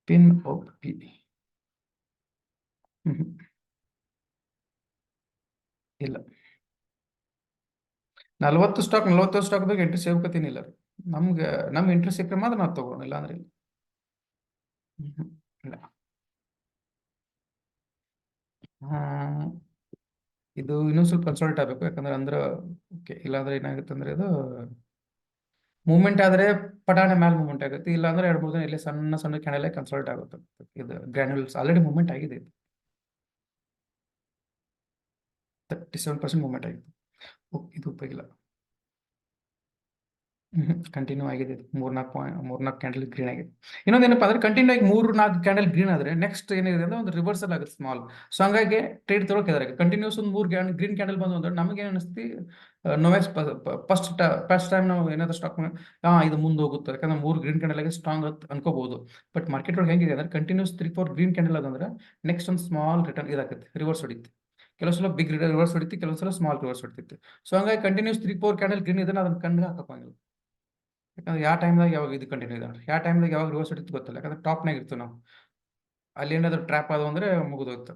ಪಿನ್ ಓಪ್ ಪಿ ಇಲ್ಲ. 40 ಸ್ಟಾಕ್ದಾಗ ಎಂಟ್ರಿ ಸೇವ್ಕತ್ತೀನಿಲ್ಲ ರೀ. ನಮ್ಮ ಎಂಟ್ರಿ ಸಿಕ್ಕರೆ ಮಾತ್ರ ನಾವು ತಗೋಣ, ಇಲ್ಲ ಅಂದ್ರೆ ಇಲ್ಲ. ಇದು ಇನ್ನೂ ಸ್ವಲ್ಪ ಕನ್ಸಲ್ಟ್ ಆಗಬೇಕು. ಯಾಕಂದ್ರೆ ಅಂದ್ರೆ ಓಕೆ, ಇಲ್ಲಾಂದ್ರೆ ಏನಾಗುತ್ತೆ ಅಂದ್ರೆ ಇದು ಮೂವ್ಮೆಂಟ್ ಆದರೆ ಪಟಾಣೆ ಮೇಲೆ ಮೂವ್ಮೆಂಟ್ ಆಗುತ್ತೆ. ಇಲ್ಲಾಂದ್ರೆ 2-3 ದಿನ ಇಲ್ಲೇ ಸಣ್ಣ ಸಣ್ಣ ಕ್ಯಾಂಡಲ್ ಕನ್ಸಲ್ಟ್ ಆಗುತ್ತೆ. ಇದು ಗ್ರ್ಯಾನ್ಯುಲ್ಸ್ ಆಲ್ರೆಡಿ ಮೂವ್ಮೆಂಟ್ ಆಗಿದೆ, 37% ಮೂವ್ಮೆಂಟ್ ಆಗಿದೆ. ಇದು ಉಪಯೋಗಿಲ್ಲ. ಕಂಟಿನ್ಯೂ ಆಗಿದೆ. 3-4 ಕ್ಯಾಂಡಲ್ ಗ್ರೀನ್ ಆಗಿದೆ. ಇನ್ನೊಂದೇನಪ್ಪ ಅಂದ್ರೆ, ಕಂಟಿನ್ಯೂ ಆಗಿ 3-4 ಕ್ಯಾಂಡಲ್ ಗ್ರೀನ್ ಆದರೆ ನೆಕ್ಸ್ಟ್ ಏನಿದೆ ಅಂದ್ರೆ ಒಂದು ರಿವರ್ಸಲ್ ಆಗುತ್ತೆ ಸ್ಮಾಲ್. ಸೊ ಹಂಗಾಗಿ ಟ್ರೇಡ್ ತೊಗೊಳಕ್ಕೆ ಕಂಟಿನ್ಯೂಸ್ ಒಂದು 3 ಗ್ರೀನ್ ಕ್ಯಾಂಡಲ್ ಬಂದು ಅಂದ್ರೆ ನಮಗೆ ಏನು ಅನಿಸ್ತಿ, ನೋವೆಸ್ ಫಸ್ಟ್ ಟೈಮ್ ನಾವು ಏನಾದರೂ ಸ್ಟಾಕ್ ಇದು ಮುಂದೆ ಹೋಗುತ್ತೆ. ಯಾಕಂದ್ರೆ 3 ಗ್ರೀನ್ ಕ್ಯಾಂಡಲ್ ಆಗಿ ಸ್ಟ್ರಾಂಗ್ ಅನ್ಕೋಬಹುದು. ಬಟ್ ಮಾರ್ಕೆಟ್ ಒಳಗೆ ಹೆಂಗಿದೆ ಅಂದ್ರೆ, ಕಂಟಿನ್ಯೂಸ್ 3-4 ಗ್ರೀನ್ ಕ್ಯಾಂಡಲ್ ಅದಂದ್ರೆ ನೆಕ್ಸ್ಟ್ ಒಂದು ಸ್ಮಾಲ್ ರಿಟರ್ನ್ ಇದಾಗುತ್ತೆ, ರಿವರ್ಸ್ ಹೊಡಿತಿ. ಕೆಲವು ಸಲ ಬಿಗ್ ರಿವರ್ಸ್ ಹೊಡಿತಿ, ಕೆಲವು ಸಲ ಸ್ಮಾಲ್ ರಿವರ್ಸ್ ಹೊಡಿತೈತಿ. ಸೊ ಹಂಗಾಗಿ ಕಂಟಿನ್ಯೂಸ್ 3-4 ಕ್ಯಾಂಡಲ್ ಗ್ರೀನ್ ಇದನ್ನ ಅದನ್ನ ಕಣ್ಣಿಗೆ ಹಾಕೋಂಗಿಲ್ಲ. ಯಾಕಂದ್ರೆ ಯಾವ ಟೈಮ್ದಾಗ ಯಾವಾಗ ಇದು ಕಂಟಿನ್ಯೂ ಇದೆ ಯಾವ ಟೈಮ್ದಾಗ ಯಾವಾಗ ರಿವರ್ಸ್ ಹೊಡಿತು ಗೊತ್ತಿಲ್ಲ, ಯಾಕಂದ್ರೆ ಟಾಪ್ನಾಗ ಇರ್ತೀವಿ ನಾವು. ಅಲ್ಲಿ ಏನಾದ್ರು ಟ್ರ್ಯಾಪ್ ಆದವು ಅಂದ್ರೆ ಮುಗಿದೋಯ್ತು.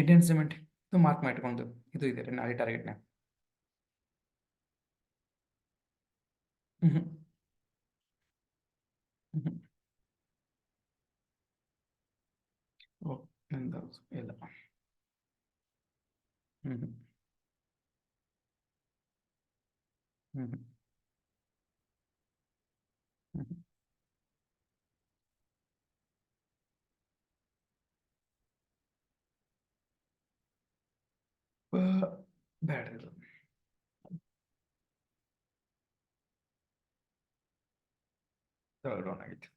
ಇಂಡಿಯನ್ ಸಿಮೆಂಟ್ ಇದು ಮಾರ್ಕ್ ಮಾಡಿಕೊಂಡು ಇದು ಇದೆ ರೀ ನಾಳೆ ಟಾರ್ಗೆಟ್ನಾಗ. ಹ್ಮ್ ಹ್ಮ್ ಓ ನಿಮ್ದು ಇಲ್ಲ. ಹ್ಮ್ ಹ್ಮ್ ಹ್ಮ್ ಬ್ಯಾಡ್ರಿ ಇದು. ಡೌನ್ ಆಗೈತಿ,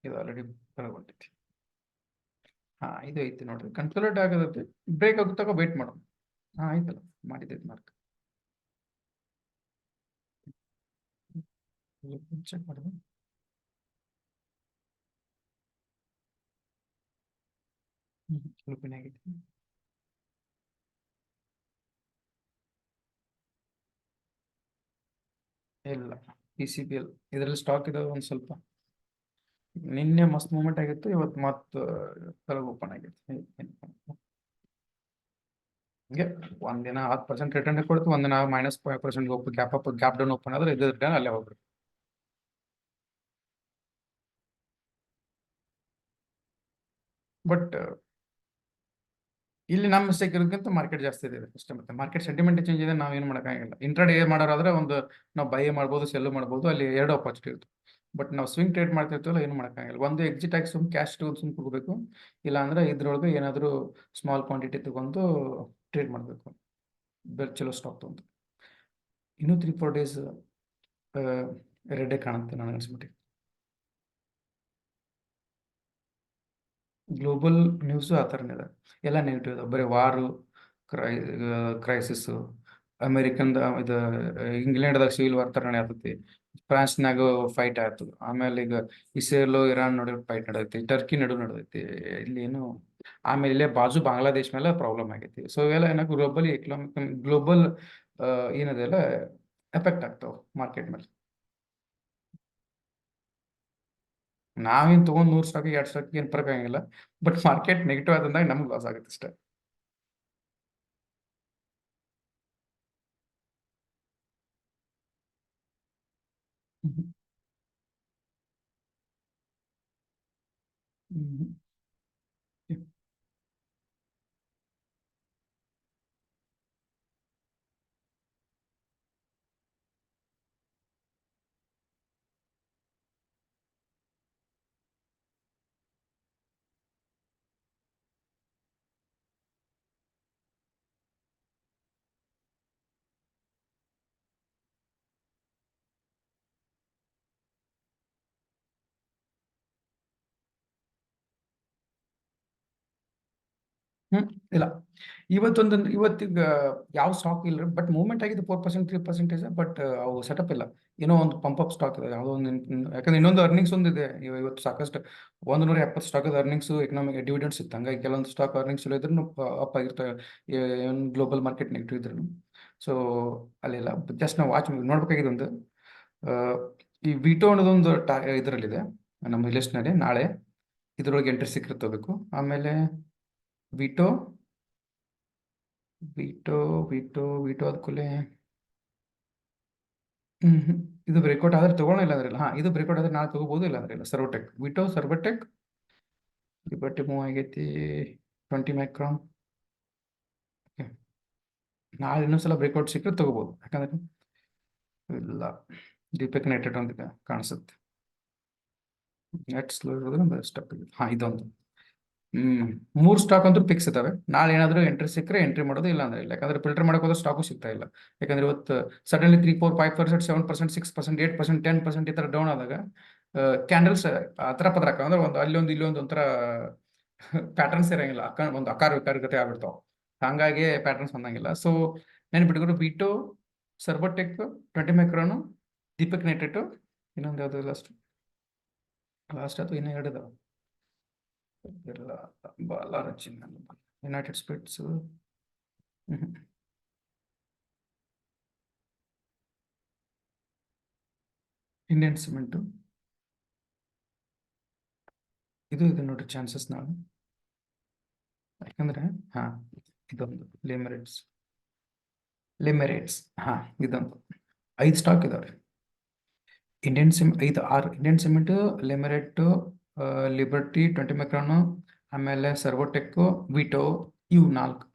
ಇದು ಆಲ್ರೆಡಿ ಹೊರಗೊಂಡೈತಿ. ಹಾ ಇದು ಐತಿ ನೋಡ್ರಿ, ಕನ್ಸಲ್ಟ್ ಆಗೋದೈತಿ. ಬ್ರೇಕ್ ಆಗುತ್ತಾಗ ವೇಟ್ ಮಾಡೋಣ. ಹಾ ಆಯ್ತಲ್ಲ, ಮಾಡಿದ್ದೈತಿ ಮಾರ್ಕ್. ಚೆಕ್ ಮಾಡಿದೆ. ಲುಪಿನ್ ಆಗೈತಿ. ಇಲ್ಲ ಪಿ ಸಿ ಬಿ ಎಲ್ ಇದರಲ್ಲಿ ಸ್ಟಾಕ್ ಇದಾವೆ ಒಂದು ಸ್ವಲ್ಪ. ನಿನ್ನೆ ಮಸ್ತ್ ಮೂಮೆಂಟ್ ಆಗಿತ್ತು, ಇವತ್ತು ಮತ್ ಕೆಳಗೆ ಓಪನ್ ಆಗೈತಿ. ಹಿಂಗೆ ಒಂದಿನ 10% ರಿಟರ್ನ್ ಕೊಡ್ತು, ಒಂದಿನ -5% ಹೋಗ್ಬೇಕು. Gap up gap down open ಆದ್ರೆ ಇದು ರಿಟರ್ನ್ ಅಲ್ಲೇ ಹೋಗ್ಬೇಕು. ಬಟ್ ಇಲ್ಲಿ ನಮ್ಮ ಮಿಸ್ಟೇಕ್ ಇರೋದಕ್ಕಿಂತ ಮಾರ್ಕೆಟ್ ಜಾಸ್ತಿ ಇದೆ ಅಷ್ಟೇ. ಮತ್ತೆ ಮಾರ್ಕೆಟ್ ಸೆಂಟಿಮೆಂಟ್ ಚೇಂಜ್ ಇದೆ, ನಾವೇನು ಮಾಡೋಕ್ಕಾಗಿಲ್ಲ. ಇಂಟ್ರಾಡೇ ಮಾಡೋರಾದ್ರೆ ಒಂದು ನಾವು ಬೈ ಮಾಡ್ಬೋದು, ಸೆಲ್ ಮಾಡ್ಬೋದು, ಅಲ್ಲಿ ಎರಡು ಆಪರ್ಚುನಿಟಿ ಇರುತ್ತೆ. ಬಟ್ ನಾವು ಸ್ವಿಂಗ್ ಟ್ರೇಡ್ ಮಾಡ್ತಿರ್ತೀವಲ್ಲ, ಏನು ಮಾಡೋಕ್ಕಾಗಿಲ್ಲ. ಒಂದು ಎಕ್ಸಿಟ್ ಆಗಿ ಸುಮ್ ಕ್ಯಾಶ್ ತಗೊಂಡು ಸುಮ್ ಕೊಡಬೇಕು, ಇಲ್ಲ ಅಂದ್ರೆ ಇದ್ರೊಳಗೆ ಏನಾದರೂ ಸ್ಮಾಲ್ ಕ್ವಾಂಟಿಟಿ ತಗೊಂಡು ಟ್ರೇಡ್ ಮಾಡಬೇಕು. ಚಲೋ ಸ್ಟಾಕ್ ತಗೊಂಡು ಇನ್ನೂ 3-4 ಡೇಸ್ ರೆಡ್ಡೇ ಕಾಣುತ್ತೆ ನನಗೆ ಅನ್ಸ್ಬಿಟ್ಟು. ಗ್ಲೋಬಲ್ ನ್ಯೂಸು ಆ ಥರನೇ ಇದೆ, ಎಲ್ಲ ನೆಗೆಟಿವ್ ಇದೆ. ಬರೀ ವಾರು, ಕ್ರೈಸಿಸ್ಸು, ಅಮೇರಿಕನ್ ಇದು ಇಂಗ್ಲೆಂಡ್ದಾಗ ಸಿವಿಲ್ ವಾರ್ ಥರ ನಡೆಯತೈತಿ, ಫ್ರಾನ್ಸ್ನಾಗ ಫೈಟ್ ಆಯ್ತು, ಆಮೇಲೆ ಈಗ ಇಸ್ರೇಲ್ ಇರಾನ್ ನಡುವೆ ಫೈಟ್ ನಡೆದೈತಿ, ಟರ್ಕಿ ನಡುವೆ ನಡೆದೈತಿ, ಇಲ್ಲಿ ಏನು. ಆಮೇಲೆ ಇಲ್ಲೇ ಬಾಜು ಬಾಂಗ್ಲಾದೇಶ್ ಮೇಲೆ ಪ್ರಾಬ್ಲಮ್ ಆಗೈತಿ. ಸೊ ಇವೆಲ್ಲ ಏನಾಗ ಗ್ಲೋಬಲ್ ಏನದೆಲ್ಲ ಎಫೆಕ್ಟ್ ಆಗ್ತಾವ ಮಾರ್ಕೆಟ್ ಮೇಲೆ. ನಾವೇನು ತೊಗೊಂಡು 100 ಸ್ಟಾಕ್ 2 ಸ್ಟಾಕ್ ಏನು ಫರ್ಕ್ ಆಗಂಗಿಲ್ಲ. ಬಟ್ ಮಾರ್ಕೆಟ್ ನೆಗೆಟಿವ್ ಆದಂದಾಗ ನಮ್ಗೆ ಲಾಸ್ ಆಗುತ್ತೆ ಅಷ್ಟೇ. ಹ್ಮ್. ಹ್ಮ್. ಇಲ್ಲ ಇವತ್ತಿಗ ಯಾವ ಸ್ಟಾಕ್ ಇಲ್ಲ, ಬಟ್ ಮೂವ್ಮೆಂಟ್ ಆಗಿದೆ 4% 3%. ಬಟ್ ಅವು ಸೆಟಪ್ ಇಲ್ಲ. ಏನೋ ಒಂದು ಪಂಪ್ ಅಪ್ ಸ್ಟಾಕ್ ಇದೆ ಯಾವುದೋ ಒಂದು. ಯಾಕಂದ್ರೆ ಇನ್ನೊಂದು ಅರ್ನಿಂಗ್ಸ್ ಒಂದಿದೆ ಇವತ್ತು ಸಾಕಷ್ಟು. 170 ಸ್ಟಾಕ್ ಅರ್ನಿಂಗ್ಸ್ ಎಕನಾಮಿಕ್ ಡಿವಿಡೆಂಡ್ಸ್ ಇತ್ತು. ಹಂಗಾಗಿ ಕೆಲವೊಂದು ಸ್ಟಾಕ್ ಅರ್ನಿಂಗ್ಸ್ ಇದ್ರೂ ಅಪ್ ಆಗಿರ್ತವೆ, ಗ್ಲೋಬಲ್ ಮಾರ್ಕೆಟ್ ನೆಗೆಟಿವ್ ಇದ್ರು. ಸೊ ಅಲ್ಲೆಲ್ಲ ಜಸ್ಟ್ ನಾವು ವಾಚ್ ನೋಡ್ಬೇಕಾಗಿದೆ ಒಂದು. ಆ, ಈ ವಿಟೋ ಅನ್ನೋದೊಂದು ಇದರಲ್ಲಿದೆ ನಮ್ಮ ಲಿಸ್ಟ್ನಲ್ಲಿ. ನಾಳೆ ಇದ್ರೊಳಗೆ ಎಂಟ್ರಿ ಸಿಕ್ಕರೆ ತಗೋಬೇಕು. ಆಮೇಲೆ ವಿಟೋ ವಿಟೋ ವಿಟೋ ವಿಟೋ ಆದ ಕೂಡಲೇ ಹ್ಮ್ ಇದು ಬ್ರೇಕ್ಔಟ್ ಆದ್ರೆ ತಗೊಳ್ಳೋ ಅಂದ್ರೆ ಇಲ್ಲ. ಹಾ ಇದು ಬ್ರೇಕ್ಔಟ್ ಆದ್ರೆ ನಾಳೆ ತಗೋಬಹುದು, ಇಲ್ಲ ಅಂದ್ರೆ ಇಲ್ಲ. ಸರ್ವಟೆಕ್ ವಿಟೋ ಸರ್ವಟೆಕ್ ಲಿಬರ್ಟಿ ಮೂವ್ ಆಗೈತಿ 20 ಮೈಕ್ರಾನ್. ನಾಳೆ ಇನ್ನೊಂದ್ಸಲ ಬ್ರೇಕ್ಔಟ್ ಸಿಕ್ಕರೆ ತಗೋಬಹುದು, ಯಾಕಂದ್ರೆ ಇಲ್ಲ ದೀಪಕ್ ನೆಟೆಡ್ ಒಂದಿದೆ ಕಾಣಿಸುತ್ತೆ. ನೆಟ್ ಸ್ಲೋ ಇರೋದ್ರೆ ಬೆಸ್ಟ್ ಆಗಿದೆ. ಹಾ ಇದೊಂದು 3 ಸ್ಟಾಕ್ ಅಂತೂ ಫಿಕ್ಸ್ ಇದಾವೆ. ನಾಳೆ ಏನಾದರೂ ಎಂಟ್ರಿ ಸಿಕ್ಕರೆ ಎಂಟ್ರಿ ಮಾಡೋದು, ಇಲ್ಲ ಅಂದ್ರೆ ಇಲ್ಲ. ಯಾಕಂದ್ರೆ ಫಿಲ್ಟರ್ ಮಾಡಕ್ ಹೋದ್ರೆ ಸ್ಟಾಕು ಸಿಗ್ತಾ ಇಲ್ಲ. ಯಾಕಂದ್ರೆ ಇವತ್ತು ಸಡನ್ಲಿ 3 4 5% 7% 6% 8% 10% ಈ ತರ ಡೌನ್ ಆದಾಗ ಕ್ಯಾಂಡಲ್ಸ್ ಆ ಥರ ಪದ್ರ ಅಂದ್ರೆ ಒಂದು ಅಲ್ಲೊಂದು ಇಲ್ಲೊಂದು ಒಂಥರ ಪ್ಯಾಟರ್ನ್ಸ್ ಇರಂಗಿಲ್ಲ. ಒಂದು ಆಕಾರ ವಿಕಾರಗತೆ ಆಗ್ಬಿಡ್ತಾವ. ಹಂಗಾಗಿ ಪ್ಯಾಟರ್ನ್ಸ್ ಬಂದಂಗಿಲ್ಲ. ಸೊ ನೆನ್ಪಿಟ್ಕೊಂಡು ಬಿಟು ಸರ್ಬೋಟೆಕ್ 20 ಮೈಕ್ರೋನು ದೀಪಕ್ ನೆಟೆಟು ಇನ್ನೊಂದು ಯಾವುದು ಲಾಸ್ಟ್ ಅದು ಇನ್ನೂ 2 ಇದಾವೆ. ಬಿರ್ಲಾ ಬಾಲಾರಚಿನ್ ಯುನೈಟೆಡ್ ಸ್ಪಿರಿಟ್ಸ್ ಇಂಡಿಯನ್ ಸಿಮೆಂಟು ಇದು ಇದೆ ನೋಡ್ರಿ ಚಾನ್ಸಸ್ ನಾವು, ಯಾಕಂದ್ರೆ ಹಾ ಇದೊಂದು ಲಿಮೆರೇಟ್ಸ್ ಹಾ ಇದೊಂದು 5 ಸ್ಟಾಕ್ ಇದಾವ್ರಿ. ಇಂಡಿಯನ್ ಸಿಮೆಂಟ್, ಲಿಮೆರೇಟ್, ಲಿಬರ್ಟಿ, 20 ಮೈಕ್ರಾನು, ಆಮೇಲೆ ಸರ್ವೋಟೆಕ್, ವಿಟೋ, ಇವು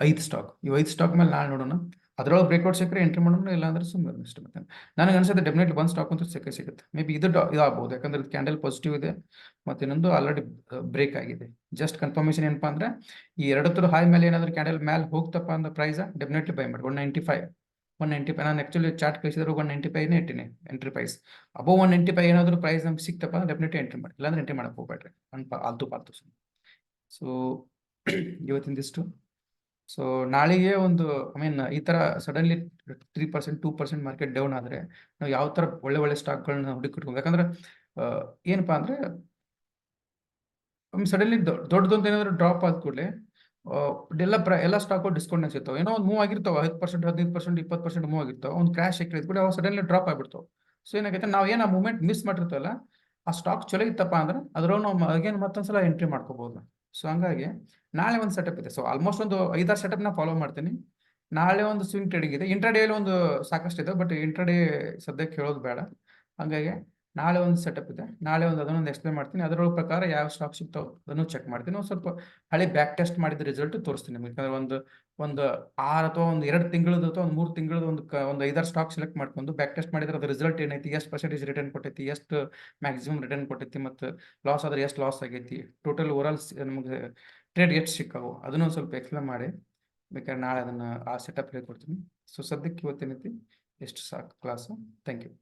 5 ಸ್ಟಾಕ್. ಇವು 5 ಸ್ಟಾಕ್ ಮೇಲೆ ನಾಳೆ ನೋಡೋಣ. ಅದ್ರೊಳಗೆ ಬ್ರೇಕ್ಔಟ್ ಸಿಕ್ಕರೆ ಎಂಟ್ರಿ ಮಾಡೋಣ, ಇಲ್ಲ ಅಂದ್ರೆ ಸುಮ್ಮನೆ ಇಷ್ಟ. ಮತ್ತೆ ನನಗೆ ಅನ್ಸುತ್ತೆ ಡೆಫಿನೆಟ್ಲಿ 1 ಸ್ಟಾಕ್ ಅಂತೂ ಸಿಗುತ್ತೆ. ಮೇ ಬಿ ಇದಾಗಬಹುದು, ಯಾಕಂದ್ರೆ ಕ್ಯಾಂಡಲ್ ಪಾಸಿಟಿವ್ ಇದೆ, ಮತ್ತೆ ಇನ್ನೊಂದು ಆಲ್ರೆಡಿ ಬ್ರೇಕ್ ಆಗಿದೆ. ಜಸ್ಟ್ ಕನ್ಫರ್ಮೇಶನ್ ಏನಪ್ಪಾ ಅಂದ್ರೆ ಈ 2 ತರ ಹೈ ಮೇಲೆ ಏನಾದ್ರು ಕ್ಯಾಂಡಲ್ ಮೇಲೆ ಹೋಗ್ತಪ್ಪ ಅಂದ್ರೆ ಪ್ರೈಸ್ ಡೆಫಿನೆಟ್ಲಿ ಬೈ ಮಾಡಿ. 195 ನಾನು ಆಕ್ಚುಲಿ ಚಾರ್ಟ್ ಕಳಿಸಿದ್ರು 195 ಇಟ್ಟಿನಿ ಎಂಟ್ರಿ ಪ್ರೈಸ್. ಅಬೌವ್ 195 ಏನಾದ್ರು ಪ್ರೈಸ್ ನಮ್ಗೆ ಸಿಕ್ತಪ್ಪ ಡೆಫಿನೆಟ್ಲಿ ಎಂಟ್ರಿ ಮಾಡಿ, ಇಲ್ಲಾಂದ್ರೆ ಎಂಟ್ರಿ ಮಾಡಕ್ ಹೋಗ್ಬೇಡ್ರಿ ಪಾಲ್ತು. ಸೊ ಇವತ್ತಿಂದಿಷ್ಟು. ಸೊ ನಾಳೆಗೆ ಒಂದು ಈ ತರ ಸಡನ್ಲಿ 3%, 2% ಮಾರ್ಕೆಟ್ ಡೌನ್ ಆದ್ರೆ ನಾವು ಯಾವ ತರ ಒಳ್ಳೆ ಸ್ಟಾಕ್ಗಳನ್ನ ಹುಡುಕಿಟ್ಕೊಂಡು, ಯಾಕಂದ್ರೆ ಏನಪ್ಪಾ ಅಂದ್ರೆ ಸಡನ್ಲಿ ದೊಡ್ಡದೊಂದು ಏನಾದ್ರು ಡ್ರಾಪ್ ಆದ ಕೂಡಲೇ ಎಲ್ಲ ಸ್ಟಾಕ್ ಡಿಸ್ಕೌಂಟ್ ಸಿಗ್ತಾವೆ. ಏನೋ ಒಂದು ಮೂವ್ ಆಗಿರ್ತಾವ 10%, 15%, 20% ಮೂವ್ ಆಗಿರ್ತಾವ. ಒಂದು ಕ್ರಾಶ್ ಹಾಕಿದ ಕೂಡ ಅವು ಸಡನ್ಲಿ ಡ್ರಾಪ್ ಆಗ್ಬಿಡ್ತಾವ. ಸೊ ಏನಾಗೈತೆ, ನಾವು ಏನು ಆ ಮೂವ್ಮೆಂಟ್ ಮಿಸ್ ಮಾಡಿರ್ತೀವಲ್ಲ, ಆ ಸ್ಟಾಕ್ ಚಲೋ ಇತ್ತಪ್ಪ ಅಂದ್ರೆ ಅದ್ರೊಳಗೆ ನಾವು ಅಗೇನ್ ಮತ್ತೊಂದ್ಸಲ ಎಂಟ್ರಿ ಮಾಡ್ಕೋಬಹುದು. ಸೊ ಹಂಗಾಗಿ ನಾಳೆ ಒಂದು ಸೆಟಪ್ ಇದೆ. ಸೊ ಆಲ್ಮೋಸ್ಟ್ ಒಂದು 5-6 ಸೆಟಪ್ ನ ಫಾಲೋ ಮಾಡ್ತೀನಿ. ನಾಳೆ ಒಂದು ಸ್ವಿಂಗ್ ಟ್ರೇಡಿಂಗ್ ಇದೆ. ಇಂಟ್ರಾಡೇ ಒಂದು ಸಾಕಷ್ಟು ಇದೆ, ಬಟ್ ಇಂಟ್ರಾಡೇ ಸದ್ಯಕ್ಕೆ ಹೇಳೋದು ಬೇಡ. ಹಂಗಾಗಿ ನಾಳೆ ಒಂದು ಸೆಟಪ್ ಇದೆ. ನಾಳೆ ಅದನ್ನೊಂದು ಎಕ್ಸ್ಪ್ಲೇನ್ ಮಾಡ್ತೀನಿ. ಅದರ ಪ್ರಕಾರ ಯಾವ ಸ್ಟಾಕ್ ಸಿಗ್ತಾವೆ ಅದನ್ನು ಚೆಕ್ ಮಾಡ್ತೀನಿ. ಒಂದು ಸ್ವಲ್ಪ ಹಳೆ ಬ್ಯಾಕ್ ಟೆಸ್ಟ್ ಮಾಡಿದ ರಿಸಲ್ಟ್ ತೋರಿಸ್ತೀನಿ ನಿಮಗೆ. ಯಾಕಂದ್ರೆ ಒಂದು 6 ಅಥವಾ ಒಂದು 2 ತಿಂಗಳದ್ದು ಅಥವಾ ಒಂದು 3 ತಿಂಗಳದ್ದು ಒಂದು 5-6 ಸ್ಟಾಕ್ ಸೆಲೆಕ್ಟ್ ಮಾಡ್ಕೊಂಡು ಬ್ಯಾಕ್ ಟೆಸ್ಟ್ ಮಾಡಿದ್ರೆ ಅದ್ರ ರಿಸಲ್ಟ್ ಏನೈತಿ, ಎಷ್ಟು ಪರ್ಸೆಂಟೇಜ್ ರಿಟರ್ನ್ ಕೊಟ್ಟೈತಿ, ಎಷ್ಟು ಮ್ಯಾಕ್ಸಿಮಮ್ ರಿಟರ್ನ್ ಕೊಟ್ಟೈತಿ, ಮತ್ತು ಲಾಸ್ ಆದ್ರೆ ಎಷ್ಟು ಲಾಸ್ ಆಗೈತಿ, ಟೋಟಲ್ ಓವರಾಲ್ ನಮಗೆ ಟ್ರೇಡ್ ಎಷ್ಟು ಸಿಕ್ಕಾವು ಅದನ್ನು ಸ್ವಲ್ಪ ಎಕ್ಸ್ಪ್ಲೇನ್ ಮಾಡಿ. ಬೇಕಾದ್ರೆ ನಾಳೆ ಅದನ್ನ ಆ ಸೆಟಪ್ ಹೇಳ್ಕೊಡ್ತೀನಿ. ಸೊ ಸದ್ಯಕ್ಕೆ ಇವತ್ತೇನೈತಿ ಎಷ್ಟು ಸಾಕು ಕ್ಲಾಸು. Thank you.